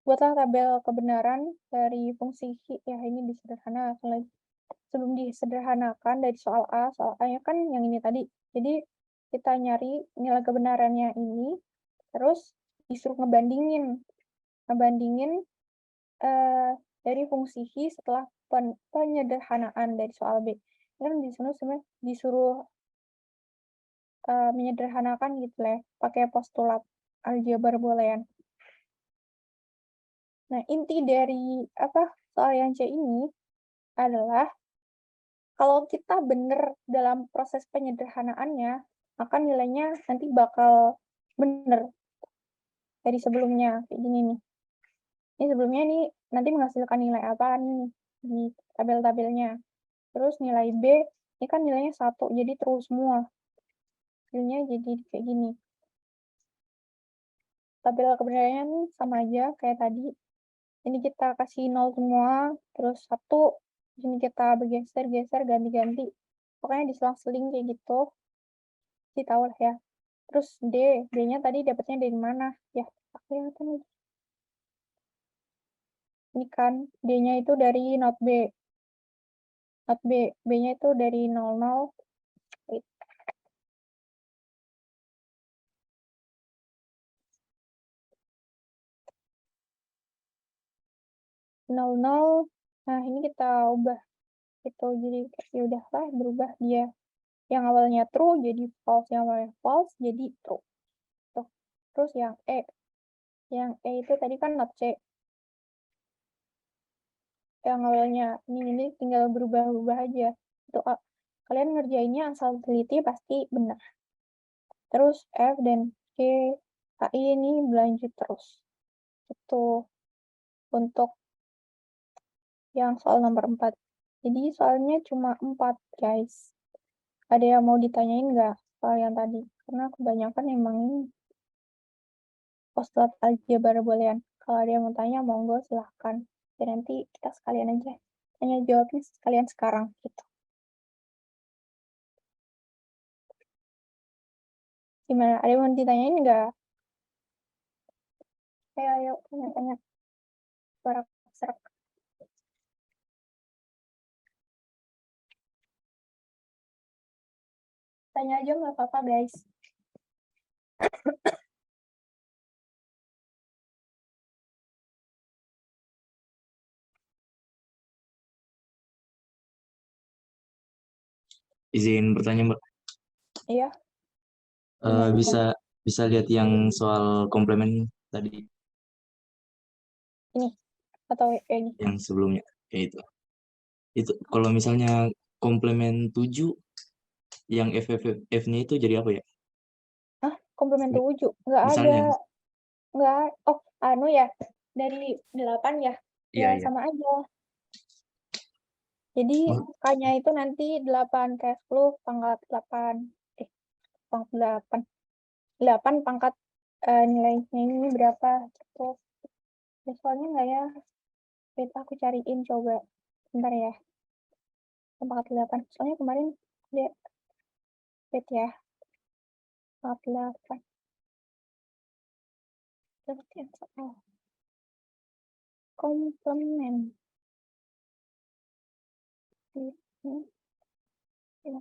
buatlah tabel kebenaran dari fungsi ya, ini disederhanakan lagi. Sebelum disederhanakan dari soal A-nya kan yang ini tadi. Jadi kita nyari nilai kebenarannya ini, terus disuruh ngebandingin dari fungsi setelah penyederhanaan dari soal B. Ini kan disuruh menyederhanakan gitu ya, pakai postulat aljabar boolean. Nah, inti dari soal yang C ini adalah kalau kita benar dalam proses penyederhanaannya, maka nilainya nanti bakal benar dari sebelumnya kayak gini nih. Ini sebelumnya nih nanti menghasilkan nilai apa nih di tabel-tabelnya. Terus nilai B ini kan nilainya 1, jadi terus semua. Hasilnya jadi kayak gini. Tabel kebenarannya nih sama aja kayak tadi. Ini kita kasih 0 semua, terus 1, di sini kita bergeser-geser, ganti-ganti. Pokoknya diselang-seling kayak gitu. Kita tahu lah ya. Terus D-nya tadi dapatnya dari mana? Ya, kelihatan nih. Ini kan, D-nya itu dari not B. Not B, B-nya itu dari 00. 00. Nah, ini kita ubah gitu. Jadi ya udahlah berubah dia. Yang awalnya true jadi false, yang awalnya false jadi true. Tuh. Terus yang E. Yang E itu tadi kan not C. Yang awalnya ini tinggal berubah-ubah aja. Itu kalian ngerjainnya asal teliti pasti benar. Terus F dan G, KI ini berlanjut terus. Itu untuk yang soal nomor 4. Jadi soalnya cuma 4, guys. Ada yang mau ditanyain nggak soal yang tadi? Karena kebanyakan emang ini postulat aljabar boolean. Kalau ada yang mau tanya, monggo silahkan. Dan nanti kita sekalian aja tanya jawabnya sekalian sekarang gitu. Gimana? Ada yang mau ditanyain nggak? Ayo, tanya-tanya. Suara serak. Tanya aja nggak apa-apa, guys. Izin bertanya, Mbak. Iya. Gimana? Bisa lihat yang soal komplemen tadi Ini atau ini? yang sebelumnya, ya itu. Itu kalau misalnya komplemen 7 yang F-nya itu jadi apa ya? Komplement 7? Nggak ada. Misalnya, Nggak. Oh, anu ya. Dari 8 ya? Ya, iya. sama aja. Jadi, Oh. K-nya itu nanti 8 ke 10 pangkat 8. Pangkat 8. 8 pangkat nilainya ini berapa gitu. Ya, soalnya nggak ya? Wait, aku cariin coba. Bentar ya. Pangkat 8. Soalnya kemarin dia wait ya. Pangkat 8. Berarti yang soal komplement. Ini. Ya.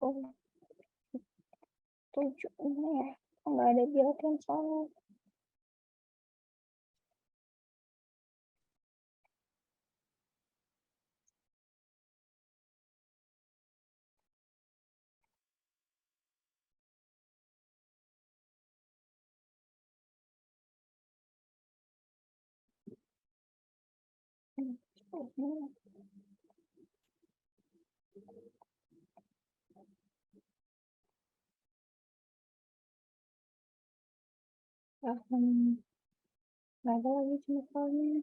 Oh, 7 ini ya. Oh, nggak ada jawabnya soal. Nggak ada lagi cuma soalnya.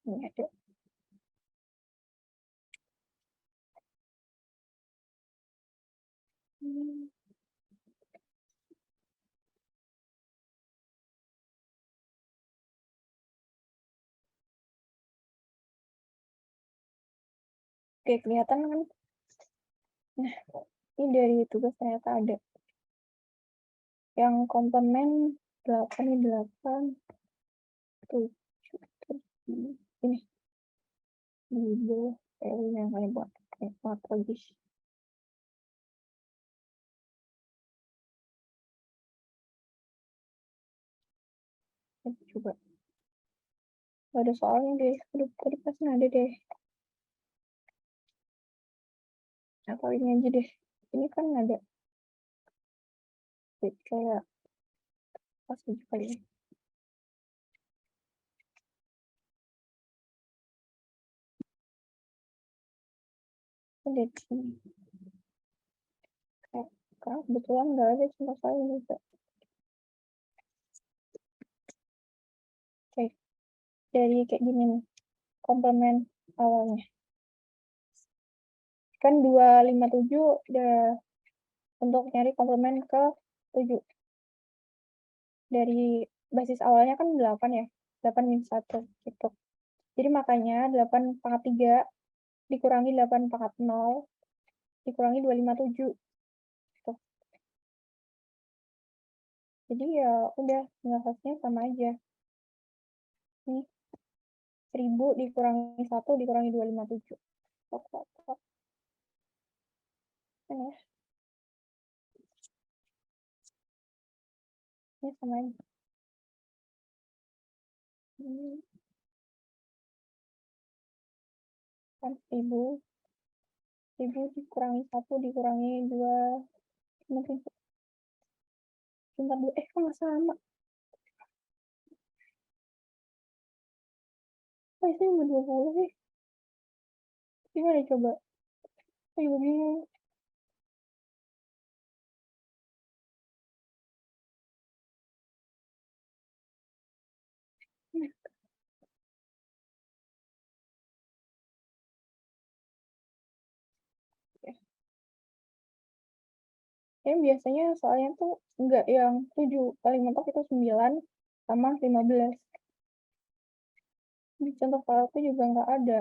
Ini ada. Oke, kelihatan kan? Nah, ini dari tugas ternyata ada. Yang komplement 8 ini 8, 7, ini. Ini yang kalian buat. Buat lagi. Coba. Ada soalnya deh. Aduh, tadi pasti ada deh. Atau ini aja deh. Ini kan ada. Kayak pas aja kali ya. Ada di sini. Karena kebetulan nggak ada contoh saya juga. Oke. Dari kayak gini nih. Komplement awalnya. Kan 257 udah untuk nyari komplement ke 7. Dari basis awalnya kan 8 ya. 8 min 1 gitu. Jadi makanya 8/3 dikurangi 8/0 dikurangi 257. Gitu. Jadi ya udah nilai sama aja. Nih. 1000 dikurangi 1 dikurangi 257. Ini ya. Ini sama aja. Kan 1000 dikurangi 1 dikurangi 2 cuma 2 kok nggak sama. Kok isinya 20 sih? Gimana coba? Aku juga bingung. Biasanya soalnya tuh enggak yang 7, paling mentok itu 9 sama 15. Di contoh aku juga nggak ada.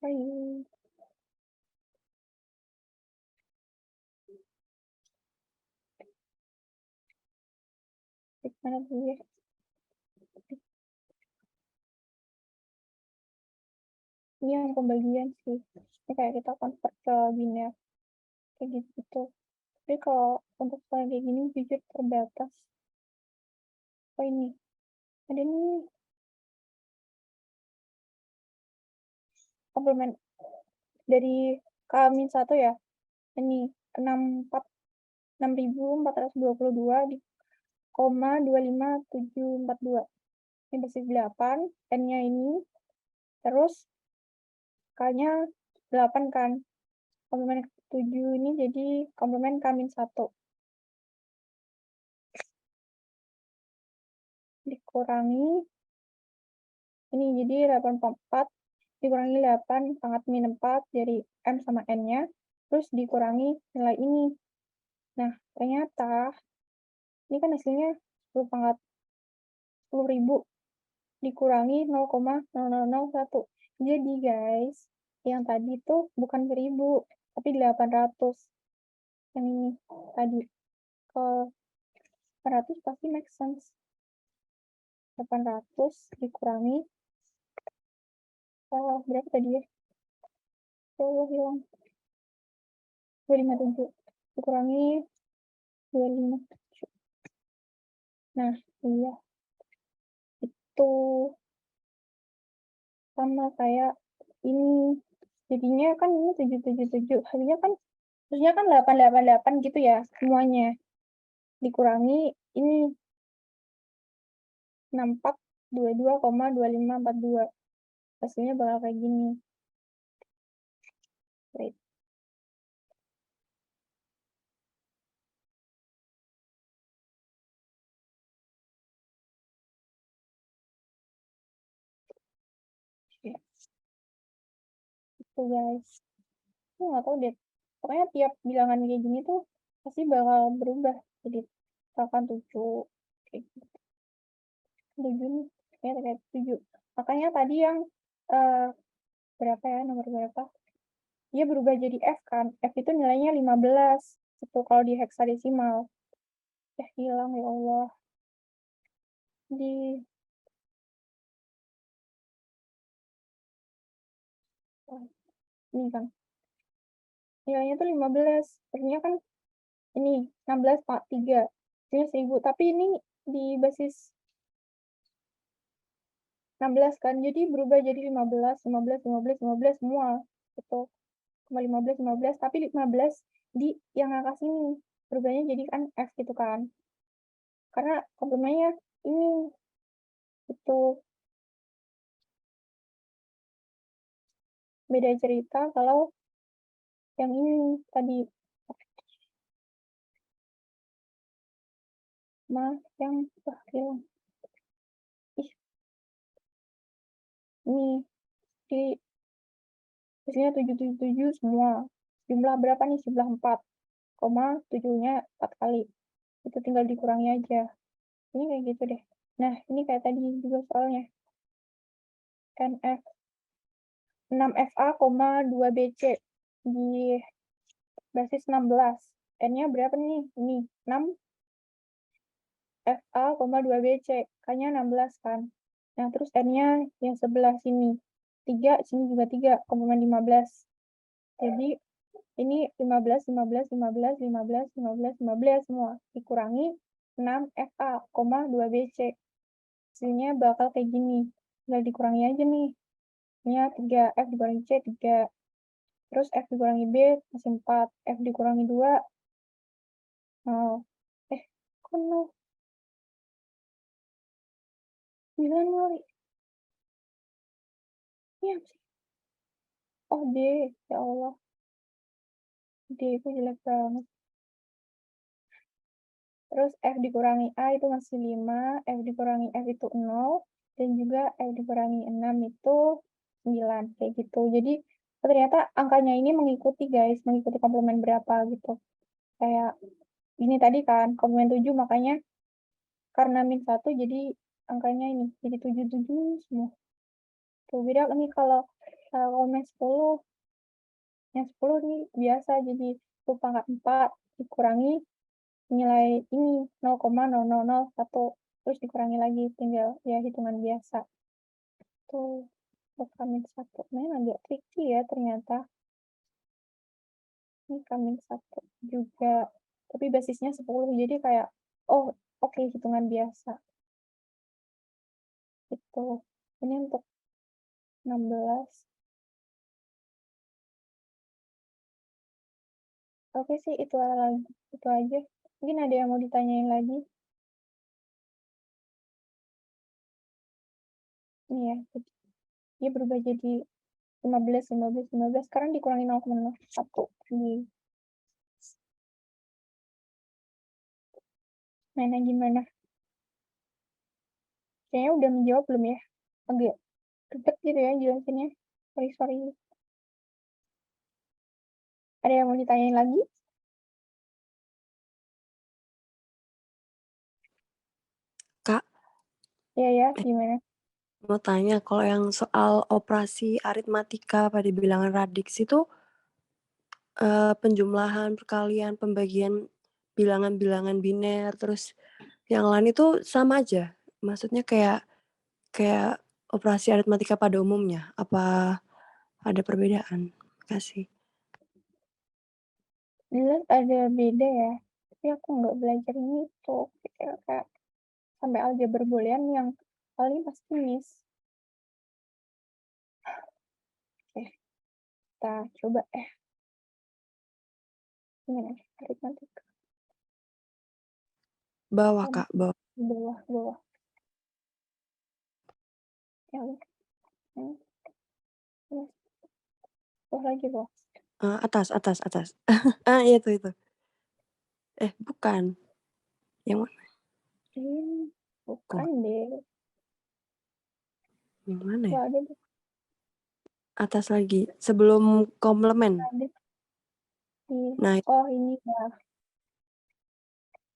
Ayo. Mana dulu ya? Ini yang pembagian sih. Ini kayak kita convert ke biner. Kayak gitu. Tapi kalau untuk soal kayak gini jujur terbatas. Oh ini. Ada nih. Komplement dari K-1 ya. Ini 6.422 di 25742. Ini basis 8, N-nya ini. Terus K-nya 8 kan. Komplement 7 ini jadi komplement K-1. Dikurangi ini jadi 8/4 dikurangi 8 pangkat min 4 dari M sama N-nya, terus dikurangi nilai ini. Nah, ternyata ini kan hasilnya 10.000 dikurangi 0,0001. Jadi guys, yang tadi itu bukan 1000, tapi 800. Yang ini tadi. Kalau 800 pasti make sense. 800 dikurangi berapa tadi ya? Hilang. 257 dikurangi 257. Nah, iya. Itu sama kayak ini. Jadinya kan ini 777. Harusnya kan 888 gitu ya semuanya. Dikurangi ini 6422,2542. Hasilnya bakal kayak gini. Wait. Tuh guys. Aku nggak tahu deh. Pokoknya tiap bilangan kayak gini tuh pasti bakal berubah. Jadi misalkan 7 kayak gitu. 7 nih. Kayak 7. Makanya tadi yang berapa ya, nomor berapa? Dia berubah jadi F kan. F itu nilainya 15. Itu kalau di heksadesimal. Hilang ya Allah. Di ini kan. Nilainya tuh 15. Terusnya kan ini 16 Pak 3. Ini 1000. Tapi ini di basis 16 kan. Jadi berubah jadi 15, 15, 15, 15 semua. Itu. 15, 15. Tapi 15 di yang angka sini. Berubahnya jadi kan F gitu kan. Karena komplemennya ini. Itu. Beda cerita kalau yang ini tadi. Yang hilang. Ini di biasanya 777 semua. Jumlah berapa nih? Jumlah 4, 7-nya 4 kali. Itu tinggal dikurangi aja. Ini kayak gitu deh. Nah, ini kayak tadi juga soalnya. NF 6FA, 2BC di basis 16. N-nya berapa nih? Ini 6 FA, 2BC. K-nya 16 kan. Nah, terus N-nya yang sebelah sini. 3, sini juga 3, komplement 15. Jadi, ini 15, 15, 15, 15, 15, 15 semua. Dikurangi 6 FA, 2BC. Hasilnya bakal kayak gini. Tinggal dikurangi aja nih. Ini 3, F dikurangi C, 3. Terus F dikurangi B, masih 4. F dikurangi 2, 0. Kok 0? 9 kali. Ini apa sih? Oh, D. Ya Allah. D itu jelek banget. Terus F dikurangi A itu masih 5. F dikurangi F itu 0. Dan juga F dikurangi 6 itu 9. Kayak gitu. Jadi, ternyata angkanya ini mengikuti guys. Mengikuti komplement berapa gitu. Kayak ini tadi kan, komplement 7. Makanya karena min 1 jadi angkanya ini. Jadi 77 semua. Tuh, beda nih kalau komplement 10. Yang 10 nih biasa jadi 1 pangkat 4 dikurangi nilai ini 0,0001 terus dikurangi lagi tinggal ya hitungan biasa. Tuh, min 1. Memang agak tricky ya ternyata. Ini min 1 juga. Tapi basisnya 10 jadi kayak oh oke, hitungan biasa. Itu. Ini untuk 16. Oke sih, itu aja. Mungkin ada yang mau ditanyain lagi? Ini ya, dia berubah jadi 15, 15, 15. Sekarang dikurangi 0,01. Mana gimana? Kayaknya udah menjawab belum ya? Agak ribet gitu ya jelasinnya. Sorry. Ada yang mau ditanyain lagi? Kak, Ya, gimana? mau tanya kalau yang soal operasi aritmatika pada bilangan radix itu penjumlahan, perkalian, pembagian bilangan-bilangan biner, terus yang lain itu sama aja? Maksudnya kayak operasi aritmatika pada umumnya? Apa ada perbedaan? Kasih. Jelas ada beda ya. Tapi aku nggak belajar ini tuh. Kayak sampai aljabar boolean yang paling pasti miss. Oke. Kita coba gimana? Aritmatika. Bawah, Kak, bawah. Bawah. Ya udah. Bawah lagi, bawah. Atas. Iya itu. Bukan. Yang mana? Bukan deh. Yang mana ya? Nggak ada deh. atas lagi, sebelum komplement. Ada di Nah, oh ini ya.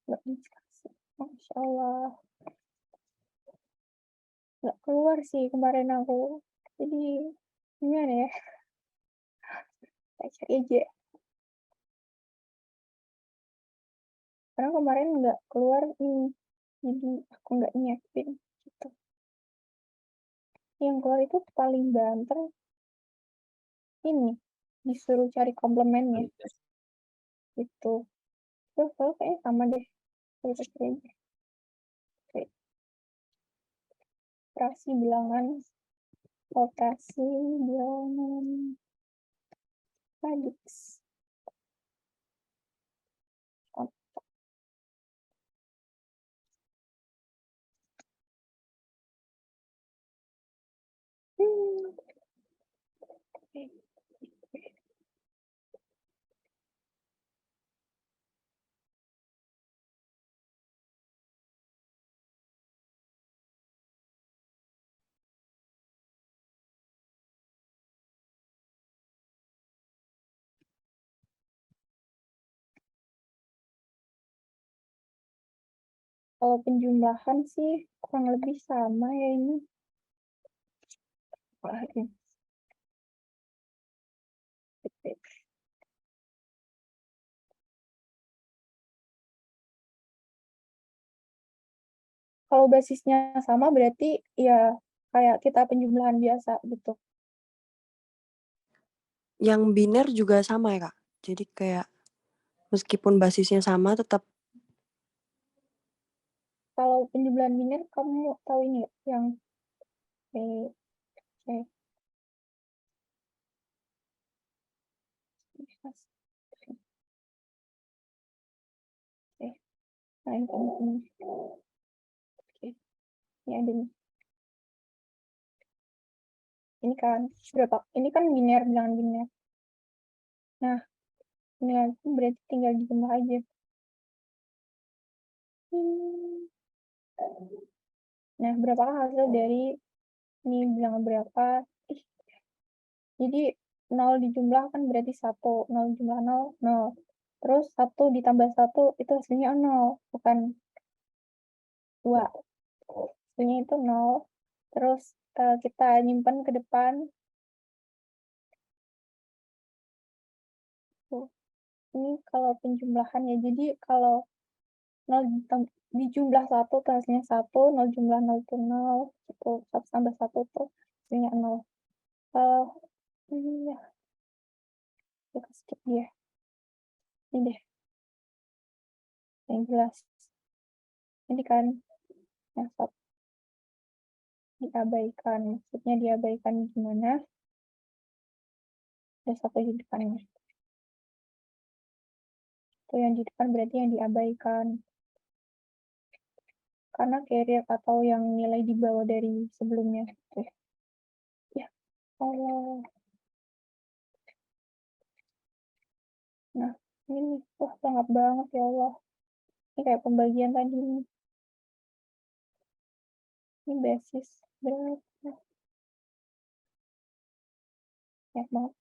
Nggak dikasih. Masya Allah. Nggak keluar sih kemarin aku. Jadi gimana ya? Saya cari aja. Karena kemarin nggak keluar ini. Jadi aku nggak nyiapin gitu. Yang keluar itu paling banter ini. Disuruh cari komplemennya gitu. Terus kalau kayaknya sama deh. Kita cari aja. Oke. Operasi bilangan. Operasi bilangan. Radix. Kalau penjumlahan sih kurang lebih sama ya ini. Wah, ini. Kalau basisnya sama berarti ya kayak kita penjumlahan biasa gitu. yang biner juga sama ya, Kak? Jadi kayak meskipun basisnya sama tetap Kalau penjumlahan biner kamu tahu ini yang C, C, nah ini kamu oke, ini ada nih. Ini kan berapa? Ini kan biner, bilangan biner. Nah, ini berarti tinggal dijumlah aja. Nah, berapakah hasil dari ini bilangan berapa? Jadi 0 dijumlah kan berarti 1, 0 jumlah 0, 0. Terus 1 ditambah 1 itu hasilnya 0, bukan 2. Hasilnya itu 0. Terus kita nyimpan ke depan. Ini kalau penjumlahan ya, jadi kalau 0 dijumlah 1 itu hasilnya 1, 0 jumlah 0 itu 0, itu 1 tambah 1 itu hasilnya 0. Ini ya, kita skip dia. Ini deh, yang jelas. Ini kan yang 1 diabaikan, maksudnya diabaikan gimana? Ada 1 di depannya. Itu yang di depan berarti yang diabaikan. Karena carrier atau yang nilai di bawah dari sebelumnya. Oke. Ya, Allah. Nah, ini wah sangat banget ya Allah. Ini kayak pembagian tadi nih. Ini basis berapa? Ya, maaf.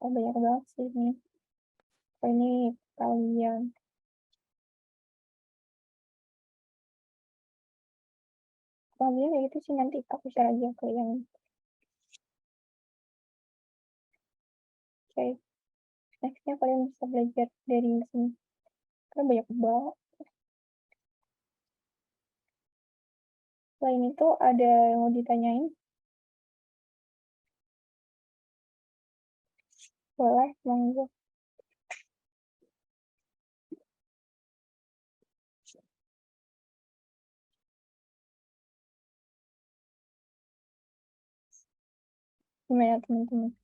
Oh, banyak banget sih ini. Oh, ini kalian. Kalian ya itu sih nanti aku share aja ke yang. Oke. Nextnya kalian bisa belajar dari sini. Karena banyak banget. Selain itu ada yang mau ditanyain? Boleh, monggo. Gimana teman-teman?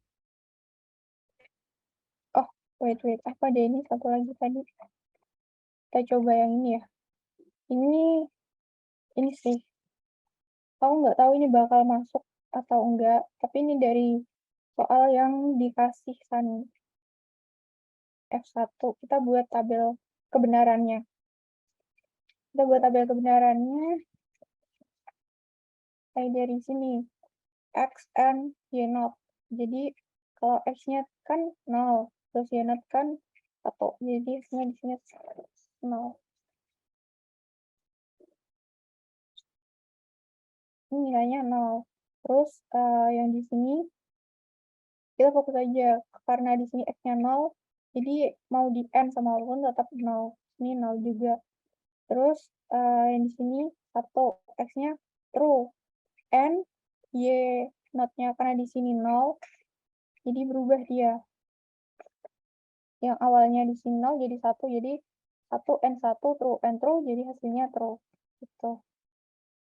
Oh, wait. Apa deh ini satu lagi tadi? Kita coba yang ini ya. Ini sih. Aku nggak tahu ini bakal masuk atau enggak. Tapi ini dari soal yang dikasih Sani. F1, kita buat tabel kebenarannya. Kita buat tabel kebenarannya kayak dari sini, X and Y naught. Jadi kalau X-nya kan 0, terus Y naught kan 1. Jadi X-nya di sini 0. Ini nilainya 0. Terus yang di sini kita fokus aja karena di sini X-nya 0, jadi mau di N sama apapun tetap 0. Ini 0 juga. Terus yang di sini 1, X-nya true. N, Y not-nya karena di sini 0, jadi berubah dia. Yang awalnya di sini 0 jadi 1, jadi 1 N1 true, N true, jadi hasilnya true. Gitu.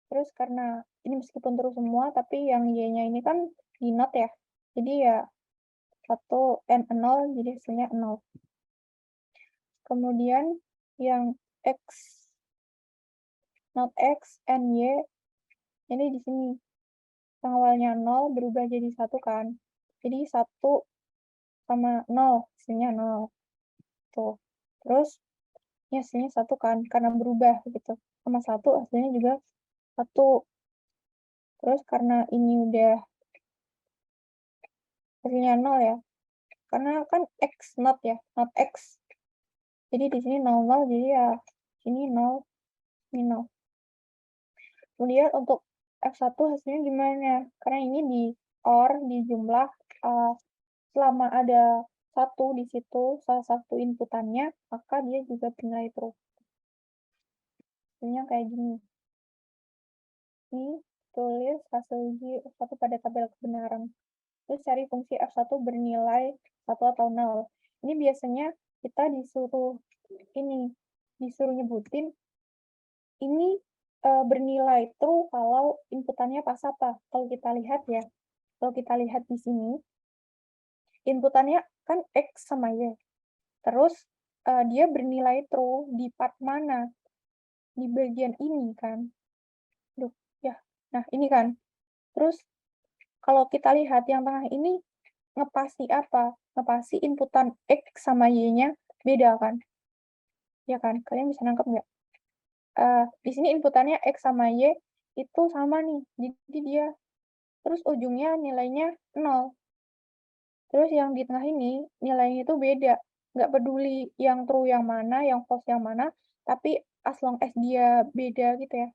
Terus karena ini meskipun true semua, tapi yang Y-nya ini kan di not ya. Jadi ya 1 N 0, jadi hasilnya 0. Kemudian yang X, not X, N, Y, ini di sini. Yang awalnya 0 berubah jadi 1 kan. Jadi 1 sama 0, hasilnya 0. Tuh. Terus ini hasilnya 1 kan, karena berubah gitu. Sama 1 hasilnya juga 1. Terus karena ini udah hasilnya 0 ya. Karena kan X not ya, not X. Jadi di sini 0, 0, jadi ya sini 0, ini 0. Kemudian untuk F1 hasilnya gimana? Karena ini di OR, di jumlah, selama ada 1 di situ, salah satu inputannya, maka dia juga bernilai true. Hasilnya kayak gini. Ini tulis hasil F1 pada tabel kebenaran. Terus cari fungsi F1 bernilai 1 atau 0. Ini biasanya kita disuruh nyebutin ini bernilai true kalau inputannya pas apa. Kalau kita lihat ya, kalau kita lihat di sini, inputannya kan X sama Y. Terus dia bernilai true di part mana? Di bagian ini kan. Duh, ya. Nah, ini kan. Terus kalau kita lihat yang tengah ini ngepasi apa? Ngepasi inputan X sama Y-nya beda kan? Ya kan? Kalian bisa nangkep nggak? Di sini inputannya X sama Y itu sama nih. Jadi dia terus ujungnya nilainya 0. Terus yang di tengah ini nilainya itu beda. Nggak peduli yang true yang mana, yang false yang mana, tapi as long as dia beda gitu ya.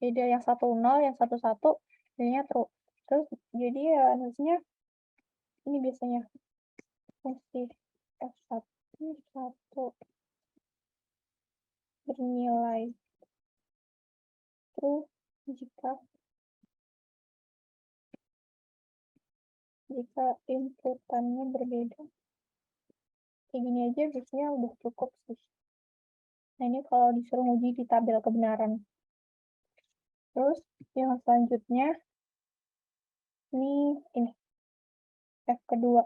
Beda yang 1 0, yang 1 1, jadinya true. Terus jadi ya nulisnya ini biasanya fungsi F1 bernilai true jika inputannya berbeda. Kayak gini aja biasanya udah cukup sih. Nah, ini kalau disuruh uji di tabel kebenaran. Terus yang selanjutnya ini F kedua.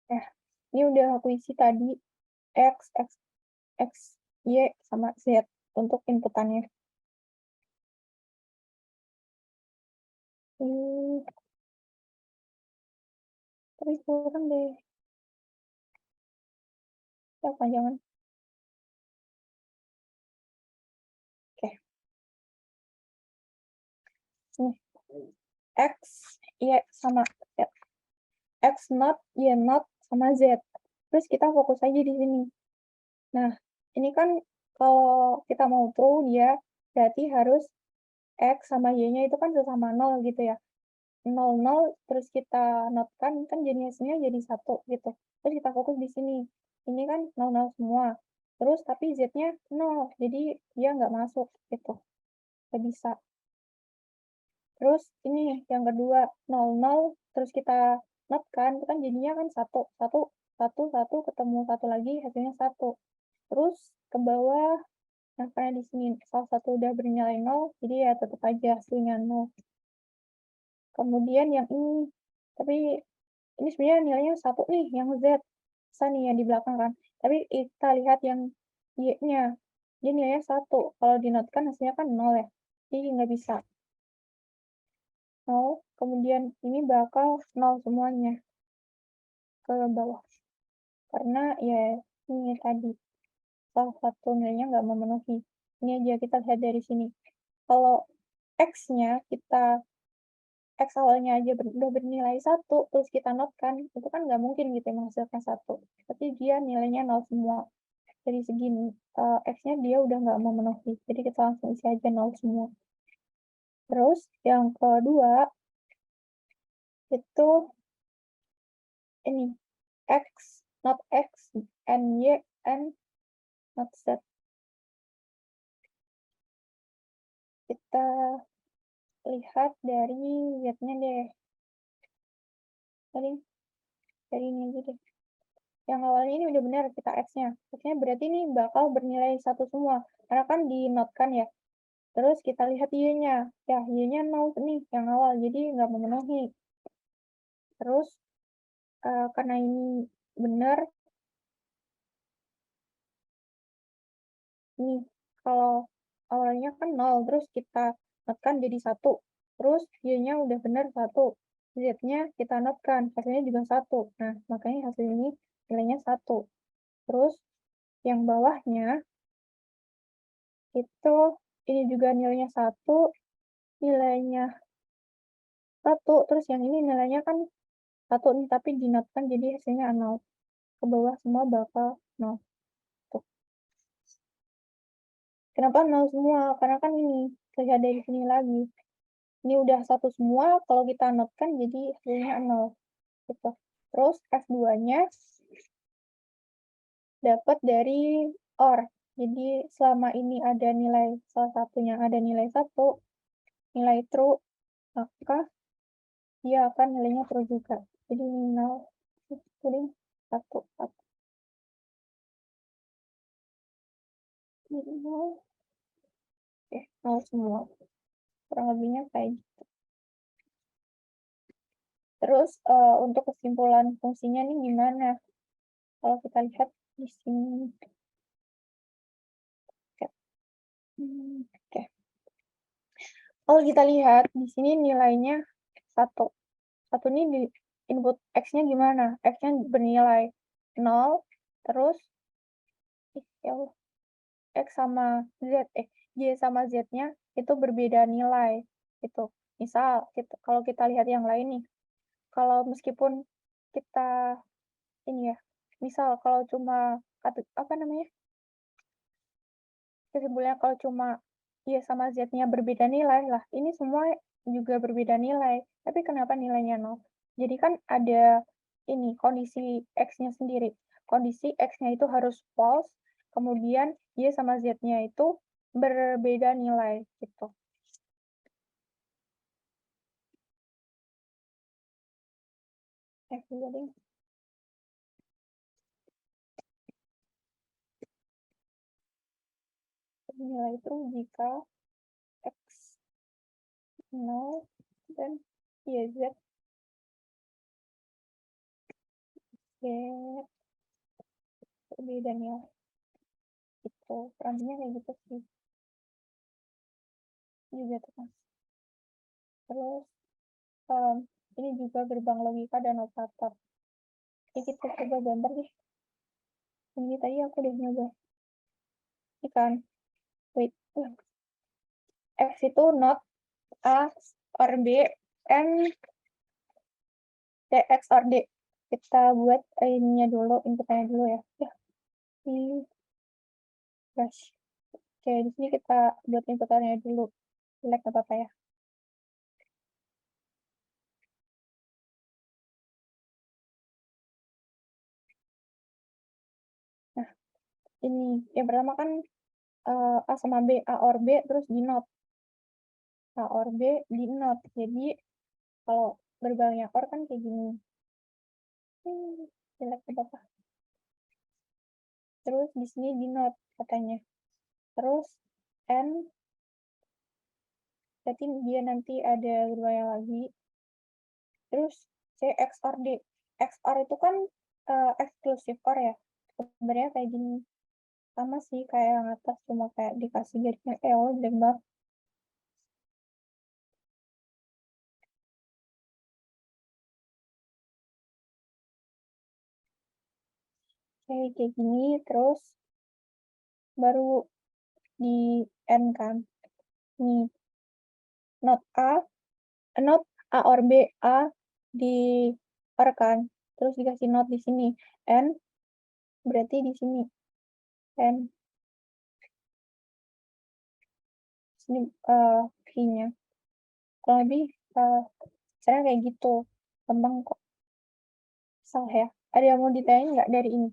Nah, ini udah aku isi tadi X, Y, sama Z untuk inputannya. Tapi kurang deh. Ya, panjangan. Oke. Nih. X, Y, sama Z. X not, Y not, sama Z. Terus kita fokus aja di sini. Nah, ini kan kalau kita mau true dia berarti harus X sama Y-nya itu kan sesama 0 gitu ya. 0, 0, terus kita not-kan kan jadi hasilnya jadi 1 gitu. Terus kita fokus di sini. Ini kan 0, 0 semua. Terus tapi Z-nya 0, jadi dia nggak masuk gitu. Nggak bisa. Terus ini yang kedua 0, 0, terus kita not kan, itu kan jadinya kan 1, 1, 1, 1, ketemu 1 lagi, hasilnya 1. Terus ke bawah, nah karena di sini salah satu udah bernilai 0, jadi ya tetap aja hasilnya 0. Kemudian yang ini, tapi ini sebenarnya nilainya 1 nih, yang Z. Bisa nih yang di belakang kan. Tapi kita lihat yang Y-nya, dia nilainya 1. Kalau di not kan hasilnya kan 0 ya, jadi nggak bisa. 0, kemudian ini bakal 0 semuanya ke bawah. Karena ya ini tadi, salah satu nilainya nggak memenuhi. Ini aja kita lihat dari sini. Kalau X-nya X awalnya aja udah bernilai 1, terus kita notkan, itu kan nggak mungkin gitu menghasilkan 1. Tapi dia nilainya 0 semua. Dari segi X-nya dia udah nggak memenuhi. Jadi kita langsung isi aja 0 semua. Terus yang kedua, itu ini, X, not X, and Y, and not Z. Kita lihat dari Z-nya deh. Dari ini aja deh. Yang awalnya ini udah benar kita X-nya. X-nya berarti ini bakal bernilai 1 semua. Karena kan di-note-kan ya. Terus kita lihat Y-nya. Ya, Y-nya 0 nih yang awal. Jadi nggak memenuhi. Terus, karena ini benar, nih, kalau awalnya kan 0, terus kita note-kan jadi 1. Terus Y-nya udah benar 1. Z-nya kita note-kan, hasilnya juga 1. Nah, makanya hasil ini nilainya 1. Terus yang bawahnya itu ini juga nilainya 1, nilainya 1, terus yang ini nilainya kan 1 nih, tapi di-note-kan jadi hasilnya 0. Ke bawah semua bakal 0. Tuh. Kenapa 0 semua? Karena kan ini, lihat dari sini lagi. Ini udah 1 semua, kalau kita note-kan jadi hasilnya 0. Gitu. Terus F2-nya dapat dari OR. Jadi selama ini ada nilai, salah satunya ada nilai 1, nilai true, maka dia akan nilainya true juga. Jadi ini 0, kemudian 1, 1. Jadi 0. Oke, 0 semua. Kurang lebihnya kayak gitu. Terus untuk kesimpulan fungsinya nih gimana? Kalau kita lihat di sini. Oke. Kalau kita lihat di sini nilainya 1. 1 ini di input X-nya gimana? X-nya bernilai 0, terus ya Allah, X sama Z, Y sama Z-nya itu berbeda nilai. Gitu. Misal, kalau kita lihat yang lain nih, kalau meskipun kita ini ya, misal kalau cuma apa namanya? Kesimpulannya kalau cuma Y sama Z-nya berbeda nilai, lah ini semua juga berbeda nilai. Tapi kenapa nilainya 0? Jadi kan ada ini kondisi X-nya sendiri. Kondisi X-nya itu harus false, kemudian Y sama Z-nya itu berbeda nilai gitu. Jadi nilai itu jika X 0 dan Y, Z berbeda nilai. Gitu. Randomnya kayak gitu sih. Juga tuh Mas. Terus ini juga gerbang logika dan operator. Oke, kita coba gambar deh. Ini tadi aku udah nyoba. Ini kan, wait. X itu not A or B and X or D. Kita buat ininya dulu, inputnya dulu ya. Ya, ini brush. Oke, di sini kita buat inputannya dulu. Select apa-apa ya. Nah, ini yang pertama kan A sama B, A or B, terus di not. A or B di not. Jadi kalau gerbangnya or kan kayak gini. Select apa-apa. Terus di sini di not katanya. Terus N, berarti dia nanti ada gerbangnya lagi. Terus C XOR D. XOR itu kan exclusive OR ya. Sebenarnya kayak gini. Sama sih kayak yang atas, cuma kayak dikasih garisnya jelek banget. kayak gini, terus baru di N kan. Nih, not A or B, A di R kan, terus dikasih not di sini, N berarti di sini, N. Sini V-nya. Kurang lebih caranya kayak gitu. Gampang kok. Salah ya. Ada yang mau ditanyain nggak dari ini?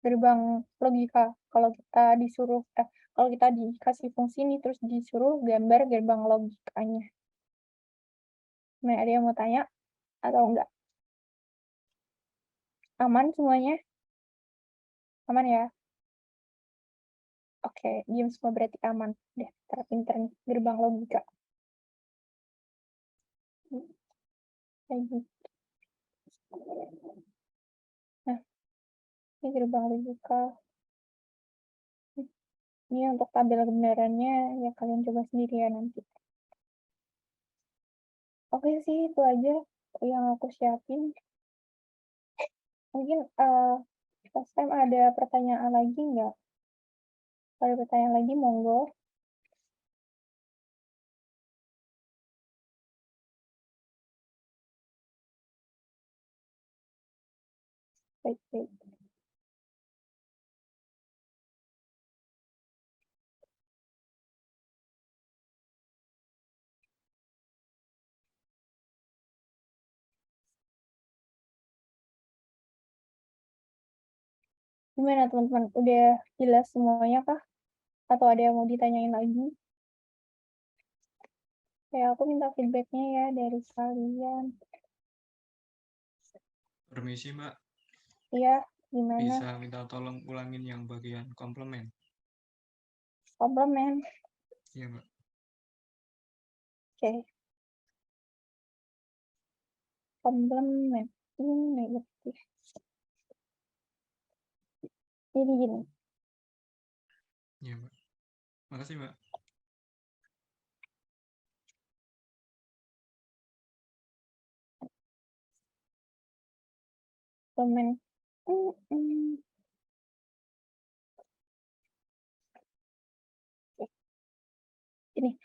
Gerbang logika. Kalau kita dikasih fungsi ini terus disuruh gambar gerbang logikanya. Nah, ada yang mau tanya atau enggak? Aman semuanya? Aman ya? Oke, diam semua berarti aman. Deh, pinter nih, gerbang logika. Kayak gitu. Nah, ini gerbang logika. Ini untuk tabel kebenarannya, ya kalian coba sendiri ya nanti. Oke sih, itu aja yang aku siapin. Mungkin last time ada pertanyaan lagi nggak? Kalau ada pertanyaan lagi, monggo. Baik. Gimana teman-teman? Udah jelas semuanya kah? Atau ada yang mau ditanyain lagi? Ya, aku minta feedbacknya ya dari kalian. Permisi, Mbak. Iya, gimana? Bisa minta tolong ulangin yang bagian komplement. Komplement. Iya, Mbak. Oke. Komplement. Ini negatif. Jadi gini. Iya, Mbak. Makasih, Mbak. Komplement. Ini.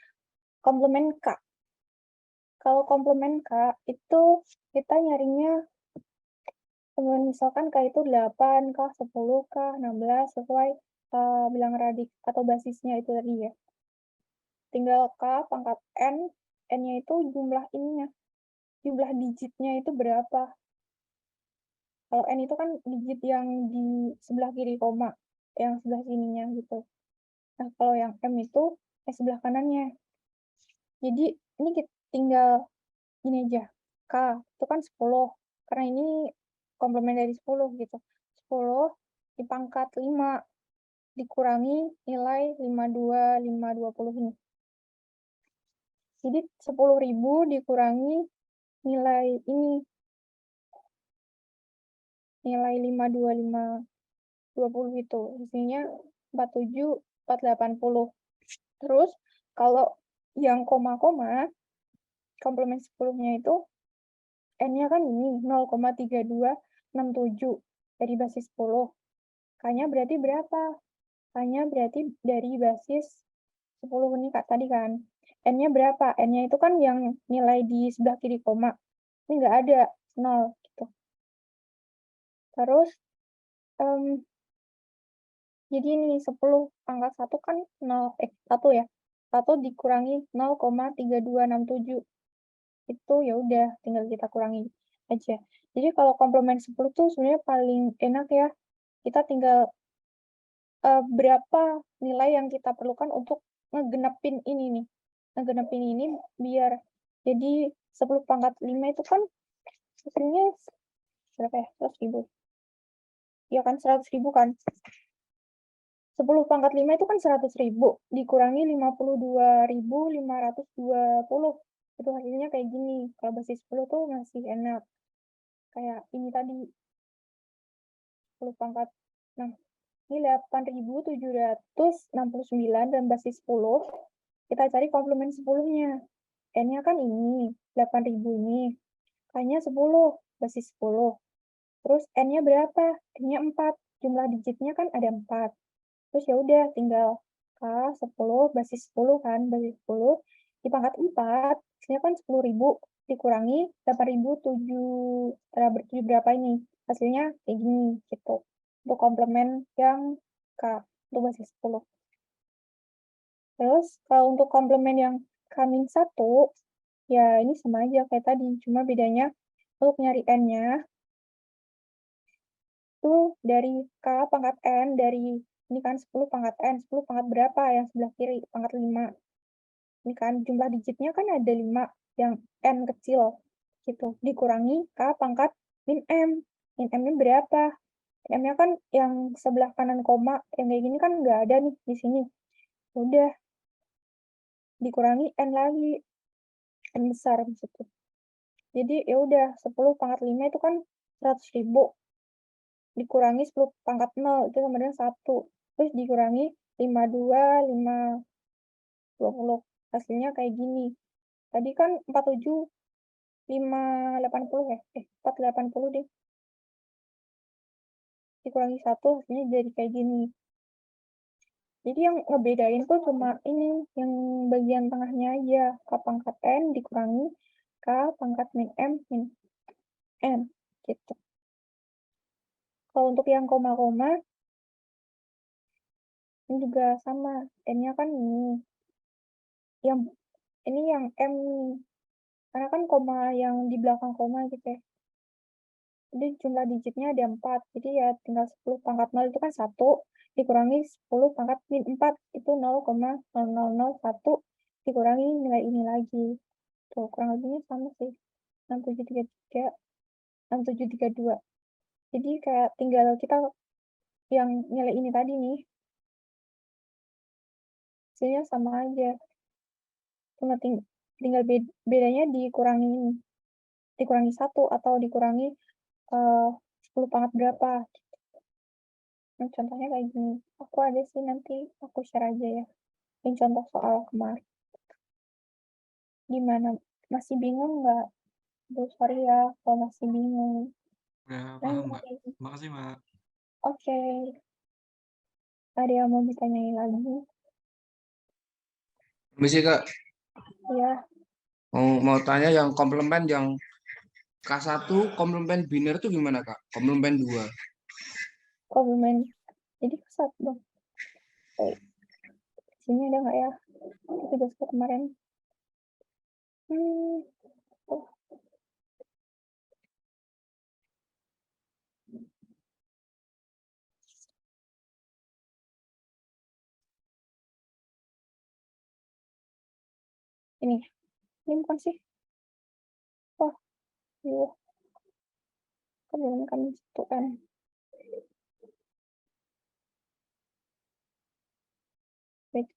Komplement K. Kalau komplement K, itu kita nyarinya misalkan K itu 8, K 10, K 16, sesuai bilang radik atau basisnya itu tadi ya. Tinggal K pangkat N, N-nya itu jumlah ininya, jumlah digitnya itu berapa. Kalau N itu kan digit yang di sebelah kiri koma, yang sebelah sininya gitu. Nah, kalau yang M itu sebelah kanannya. Jadi, ini kita tinggal gini aja. K itu kan 10, karena ini komplement dari 10 gitu. 10 dipangkat 5, dikurangi nilai 520 ini. Jadi 10.000 dikurangi nilai ini. Nilai 52520 itu. Isinya 47.480. Terus kalau yang koma-koma, komplement 10-nya itu N-nya kan ini 0,3267 dari basis 10. K-nya berarti berapa? K-nya berarti dari basis 10 ini Kak tadi kan. N-nya berapa? N-nya itu kan yang nilai di sebelah kiri koma. Ini nggak ada, 0 gitu. Terus jadi ini 10 pangkat 1 kan 1 ya. 1 dikurangi 0,3267. Itu ya udah tinggal kita kurangi aja. Jadi kalau komplement 10 tuh sebenarnya paling enak ya. Kita tinggal berapa nilai yang kita perlukan untuk ngegenepin ini nih. Ngegenepin ini biar jadi 10 pangkat 5 itu kan sebenarnya berapa ya? 100.000. Ya kan 100.000 kan. 10 pangkat 5 itu kan 100.000 dikurangi 52.520. Itu hasilnya kayak gini. Kalau basis 10 tuh masih enak. Kayak ini tadi. 10 pangkat. Nah, ini 8.769 dan basis 10. Kita cari komplement 10-nya. N-nya kan ini, 8.000 ini. K-nya 10, basis 10. Terus N-nya berapa? N-nya 4. jumlah digitnya kan ada 4. Terus ya udah tinggal K10 basis 10 kan, basis 10 dipangkat 4, hasilnya kan 10.000 dikurangi 8.007 berapa ini? Hasilnya kayak gini gitu. Untuk komplement yang K untuk basis 10. Terus kalau untuk komplement yang K-1, ya ini sama aja kayak tadi, cuma bedanya untuk nyari N-nya itu dari K pangkat N, dari ini kan 10 pangkat N, 10 pangkat berapa yang sebelah kiri, pangkat 5. Ini kan jumlah digitnya kan ada 5 yang N kecil gitu, dikurangi K pangkat min M. Min M-nya berapa? M-nya kan yang sebelah kanan koma, yang kayak gini kan nggak ada nih di sini. Udah, dikurangi N lagi, N besar maksudnya. Jadi ya udah 10 pangkat 5 itu kan 100.000. Dikurangi 10 pangkat 0 itu sama dengan 1. Terus dikurangi 52, 5, 20. Hasilnya kayak gini. Tadi kan 47, 580 ya? 480 deh. Dikurangi 1 hasilnya jadi kayak gini. Jadi yang ngebedain tuh cuma ini, yang bagian tengahnya aja. K pangkat N dikurangi K pangkat min M min N. Gitu. Kalau untuk yang koma-koma, ini juga sama. N-nya kan ini. Ini yang M nih. Karena kan koma yang di belakang koma gitu ya. Jadi jumlah digitnya ada 4. Jadi ya tinggal 10 pangkat 0 itu kan 1. Dikurangi 10 pangkat min 4. Itu 0,0001. Dikurangi nilai ini lagi. Tuh, kurang lebihnya sama sih. 6733, 6732. Jadi kayak tinggal kita yang nilai ini tadi nih. Hasilnya sama aja. Cuma tinggal bedanya dikurangi 1 atau dikurangi 10 pangkat berapa. Nah, contohnya kayak gini. Aku ada sih, nanti aku share aja ya. Ini contoh soal kemarin. Gimana? Masih bingung nggak? Aduh, sorry ya kalau masih bingung. Udah Nah, paham, Mbak. Makasih, Mbak. Oke. Ada yang mau ditanyain lagi? Permisi Kak, Iya. mau tanya yang komplement yang K1 komplement biner itu gimana Kak? Komplement 2. Komplement. Jadi kesat dong. Sini ada nggak ya? Tugas kemarin. Oh. Ini bukan sih? Oh, iya. Kemudian kami satukan. Baik.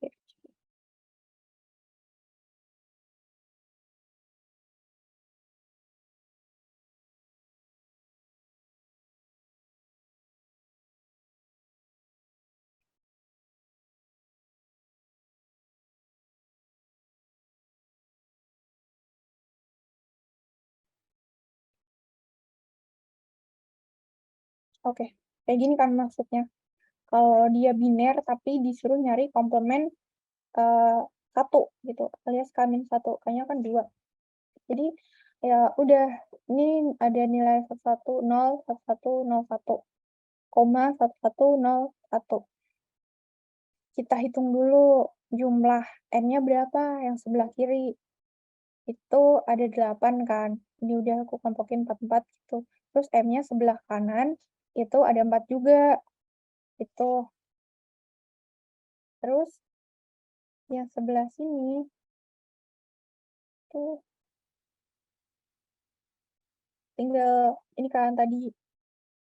Oke, kayak gini kan maksudnya. Kalau dia biner tapi disuruh nyari komplement 1 gitu, alias K-1, kayaknya kan 2. Jadi ya udah, ini ada nilai 1110, 1101, koma 1101. Kita hitung dulu jumlah N-nya berapa yang sebelah kiri. Itu ada 8 kan. Ini udah aku kelompokin 44 gitu. Terus M-nya sebelah kanan itu ada 4 juga. Itu. Terus yang sebelah sini tuh tinggal ini kan tadi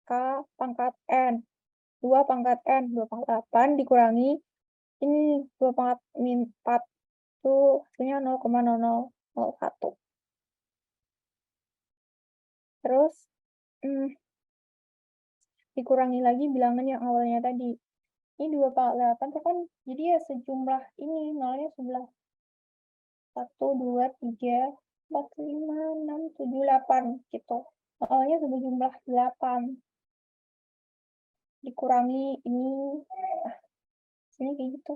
K pangkat N. 2 pangkat N, 2 pangkat 8 dikurangi ini 2 pangkat min 4. Itu hasilnya 0,0001. Terus dikurangi lagi bilangan yang awalnya tadi. Ini 2 pangkat 8 tuh kan jadi ya sejumlah ini, nolnya sebelah 1, 2, 3, 4, 5, 6, 7, 8 gitu. Awalnya sejumlah 8. dikurangi ini. Nah, sini kayak gitu.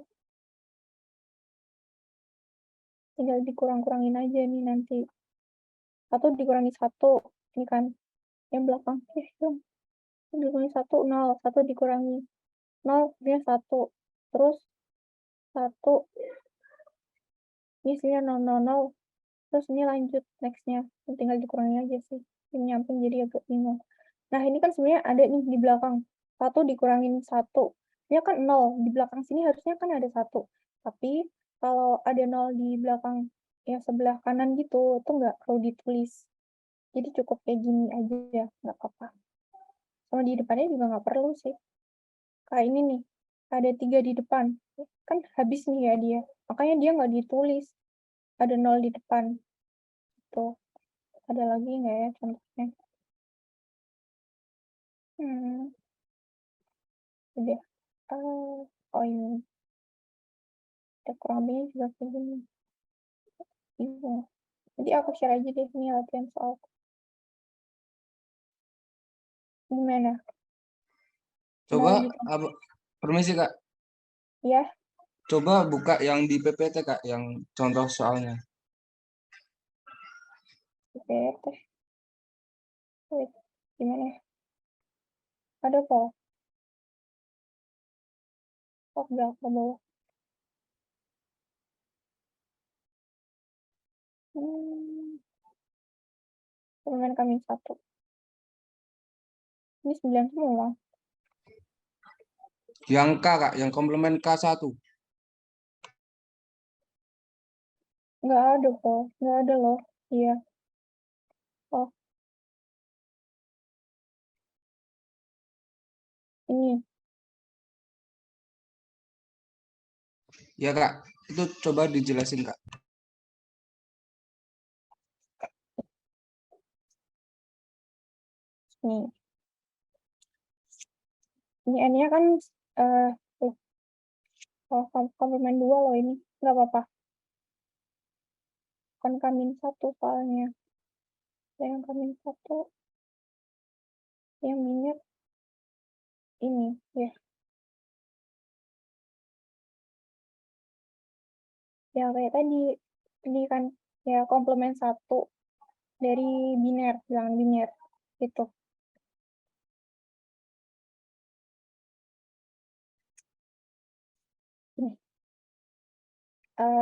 Tinggal dikurang-kurangin aja nih nanti. 1 dikurangi 1. Ini kan yang belakang. Dong. Dikurangi 1, 0. 1 dikurangi 0, dia 1. Terus 1. Ini isinya 0, 0, 0. Terus ini lanjut next-nya. Tinggal dikurangi aja sih. Ini nyamping jadi agak bingung. Nah, ini kan sebenarnya ada nih di belakang. 1 dikurangin 1. Ini kan 0. Di belakang sini harusnya kan ada 1. Tapi kalau ada 0 di belakang yang sebelah kanan gitu, itu nggak perlu ditulis. Jadi cukup kayak gini aja, nggak apa-apa. Sama di depannya juga nggak perlu sih. Kayak ini nih, ada 3 di depan. Kan habis nih ya dia. Makanya dia nggak ditulis. Ada 0 di depan. Tuh. Ada lagi nggak ya contohnya? Udah. Oh ini. Ada kurang lebihnya juga kayak gini. Bingung. Jadi aku share aja deh ini latihan soal. Gimana? Coba Nah, gitu. permisi Kak, Ya, coba buka yang di PPT Kak, yang contoh soalnya. PPT. Wait, gimana ya? Ada kok. Oh, enggak, ke bawah. Kemudian kami 1. Ini 9 semua. Yang K Kak, yang komplement K1. Enggak ada kok. Enggak ada loh. Iya. Oh, ini. Ya Kak, itu coba dijelasin Kak. Nih. Ini N-nya kan komplement 2 loh ini. Enggak apa-apa. Kan kamin 1 soalnya. Yang kamin 1 yang minyak ini ya. Ya kayak tadi. Ini kan ya komplement 1 dari biner, bilangan biner. Gitu.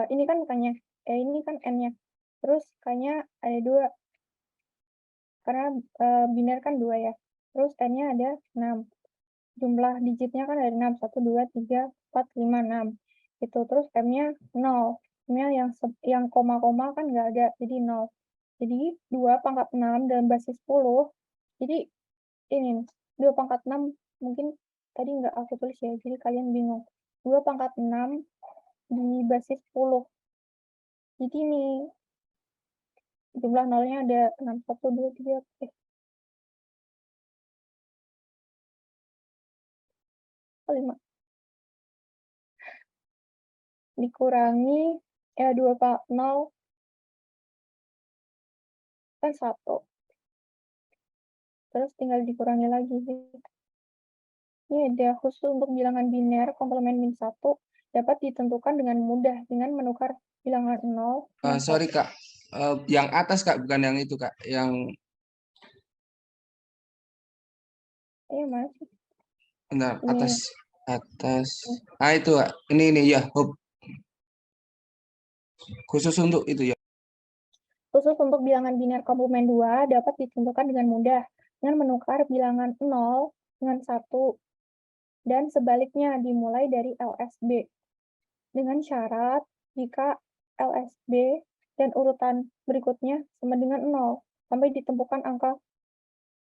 Ini kan K-nya. Ini kan N-nya. Terus K-nya ada 2. Karena biner kan 2 ya. Terus N-nya ada 6. Jumlah digitnya kan ada 6. 1, 2, 3, 4, 5, 6. Gitu. Terus M-nya 0. M-nya yang koma-koma kan nggak ada. Jadi 0. Jadi 2 pangkat 6 dalam basis 10. Jadi ini 2 pangkat 6 mungkin tadi nggak aku tulis ya. Jadi kalian bingung. 2 pangkat 6 di basis 10. Jadi ini jumlah nolnya ada 6, 1, 2, 3, 5. Dikurangi 2 pak 0 kan 1. Terus tinggal dikurangi lagi gitu. Ini ada khusus untuk bilangan biner komplement min 1 dapat ditentukan dengan mudah dengan menukar bilangan 0 dengan Sorry 1. Kak, yang atas Kak, bukan yang itu Kak, yang Masih. bentar, Ini. atas. Ah itu Kak, ini ya, hop. Khusus untuk itu ya. Khusus untuk bilangan biner komplement 2 dapat ditentukan dengan mudah dengan menukar bilangan 0 dengan 1 dan sebaliknya dimulai dari LSB. Dengan syarat jika LSB dan urutan berikutnya sama dengan 0 sampai ditemukan angka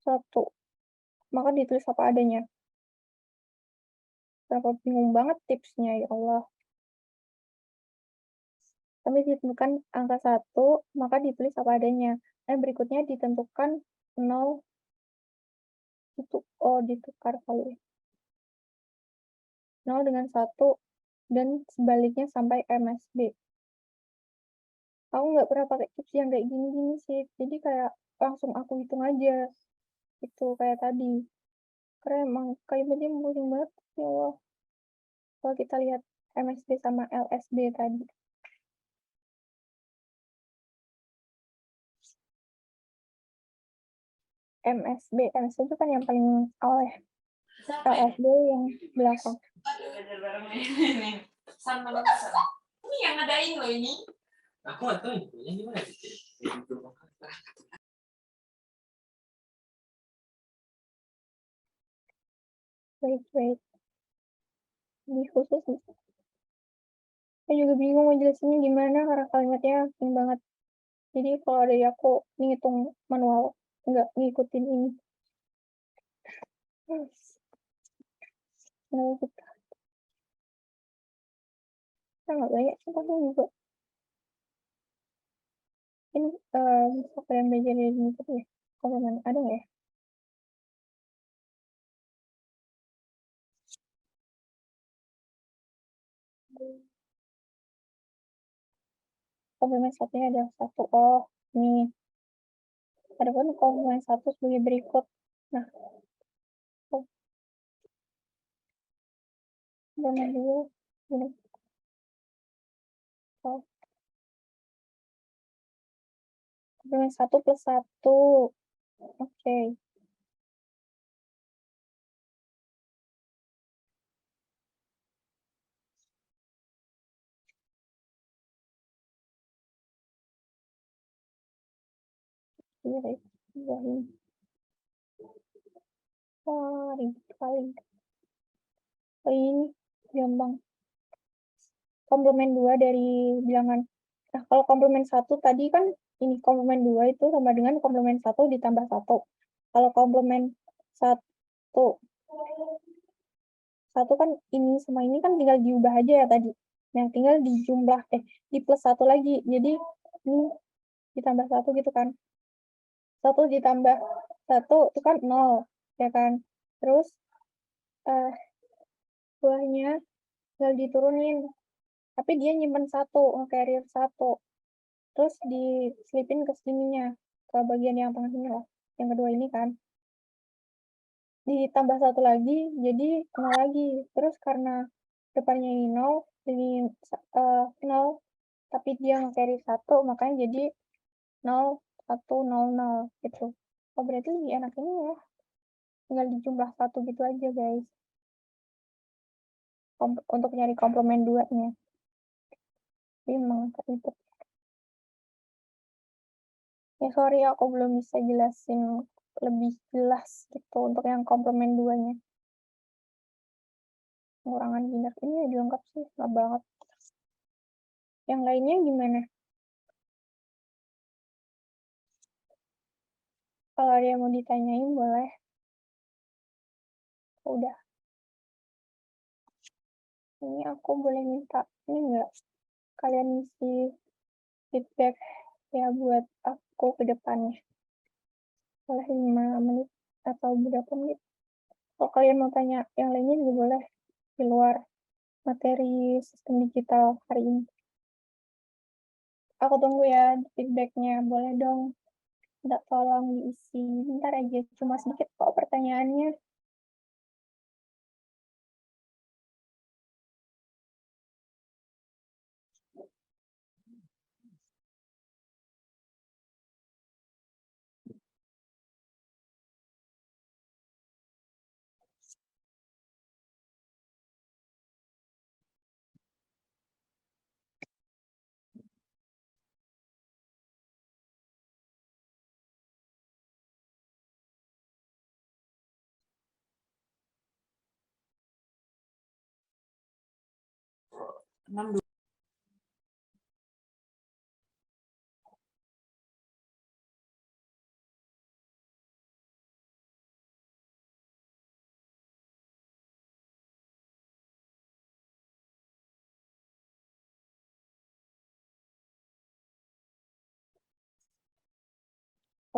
1. Maka ditulis apa adanya. Kenapa bingung banget tipsnya ya Allah. Sampai ditemukan angka 1, maka ditulis apa adanya. Dan berikutnya ditentukan 0 itu ditukar kali. 0 dengan 1 dan sebaliknya sampai MSB. Aku nggak pernah pakai tips yang kayak gini-gini sih. Jadi kayak langsung aku hitung aja. Itu kayak tadi. Karena emang kalimatnya pusing banget, ya Allah. Kalau kita lihat MSB sama LSB tadi. MSB itu kan yang paling awal ya. LSB yang belakang. Ini yang ngadain loh ini. Aku nggak tahu infonya gimana. Wait. Ini khusus nih. Saya juga bingung mau jelasinnya gimana karena kalimatnya asing banget. Jadi kalau dari aku ngitung manual, nggak ngikutin ini. Nah, kita nggak banyak contohnya juga. Ini bisa kalian belajar dari ini gitu ya. Komplemen ada nggak ya? Komplemen satunya ada satu. Oh, ini. Ada pun komplemen satu sebagai berikut. Nah, komplemen dua. Ini. Oh. Komplemen 1 plus 1. Oke. Paling. Ini gampang. Komplemen 2 dari bilangan. Nah, kalau komplemen 1 tadi kan ini komplemen 2 itu sama dengan komplemen 1 ditambah 1. Kalau komplemen 1 kan ini sama ini kan tinggal diubah aja ya tadi. Nah, tinggal dijumlah di plus 1 lagi. Jadi ini ditambah 1 gitu kan. 1 ditambah 1 itu kan 0, ya kan. Terus buahnya tinggal diturunin. Tapi dia nyimpen 1, nge-carrier 1. Terus diselipin ke sininya, ke bagian yang tengah ini lah. Yang kedua ini kan. Ditambah 1 lagi, jadi 0 lagi. Terus karena depannya ini 0, ini 0, tapi dia nge-carry 1, makanya jadi 0, 1, 0, 0 gitu. Oh, berarti lebih enak ini ya. Tinggal dijumlah 1 gitu aja, guys. Untuk nyari komplemen 2-nya. Tapi memang ribet. Ya, sorry aku belum bisa jelasin lebih jelas gitu untuk yang komplemen 2-nya. Pengurangan biner ini udah lengkap sih, nggak banget. Yang lainnya gimana? Kalau ada yang mau ditanyain boleh. Udah. Ini aku boleh minta, ini enggak? Kalian isi feedback ya buat aku ke depannya. Boleh 5 menit atau berapa menit. Kalau kalian mau tanya yang lainnya juga boleh di luar materi sistem digital hari ini. Aku tunggu ya feedbacknya, boleh dong. Minta tolong diisi, bentar aja, cuma sedikit kok pertanyaannya.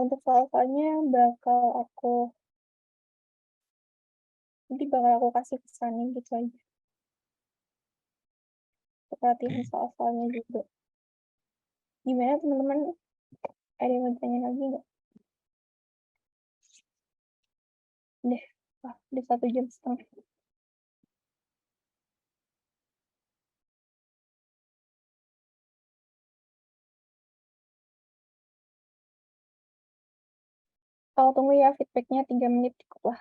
Untuk soal-soalnya nanti bakal aku kasih pesannya gitu aja. Perhatian soal-soalnya juga. Gimana teman-teman? Ada yang mau tanya lagi nggak? Deh. Wah, udah 1,5 jam. Kalau tunggu ya feedback-nya 3 menit cukup lah.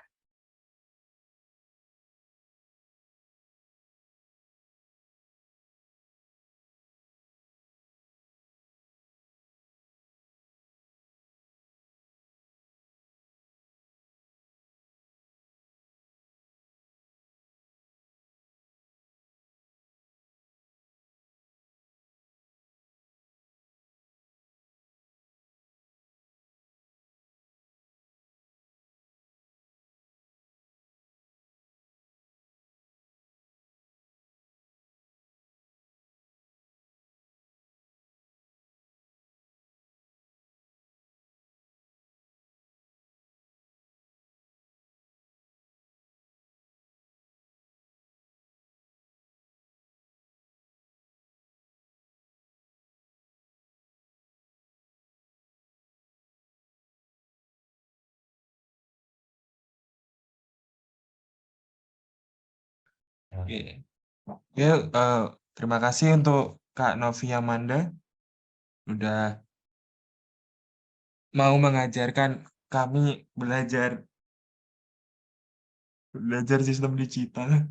Oke. Oke, terima kasih untuk Kak Novi Amanda udah mau mengajarkan kami belajar sistem digital.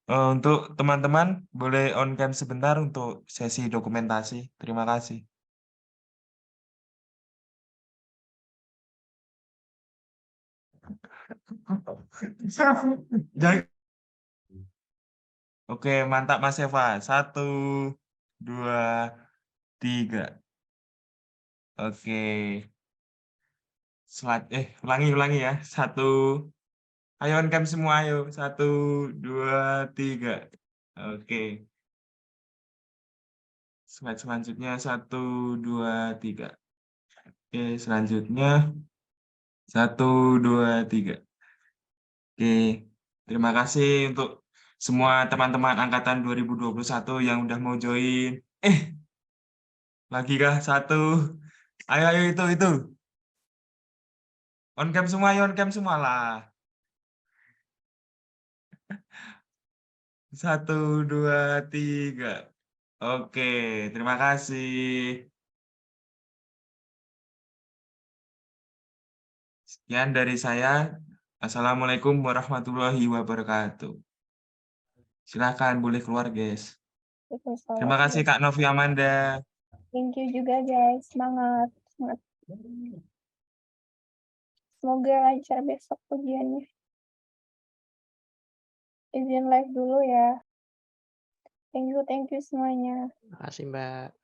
Untuk teman-teman boleh on cam sebentar untuk sesi dokumentasi. Terima kasih. Oke, mantap Mas Eva. 1, 2, 3. Oke. Ulangi ya. 1. Ayo on cam semua, ayo. 1, 2, 3. Oke. Slide selanjutnya 1, 2, 3. Oke, selanjutnya 1, 2, 3. Oke, terima kasih untuk semua teman-teman angkatan 2021 yang udah mau join. Lagi kah? 1. Ayo itu. On cam semua, ayo on cam semua lah. 1, 2, 3. Oke, terima kasih. Sekian dari saya. Assalamualaikum warahmatullahi wabarakatuh. Silakan boleh keluar, guys. Terima kasih Kak Novi Amanda. Thank you juga guys. Semangat. Semoga lancar besok ujiannya. Izin live dulu ya. Thank you semuanya. Makasih Mbak.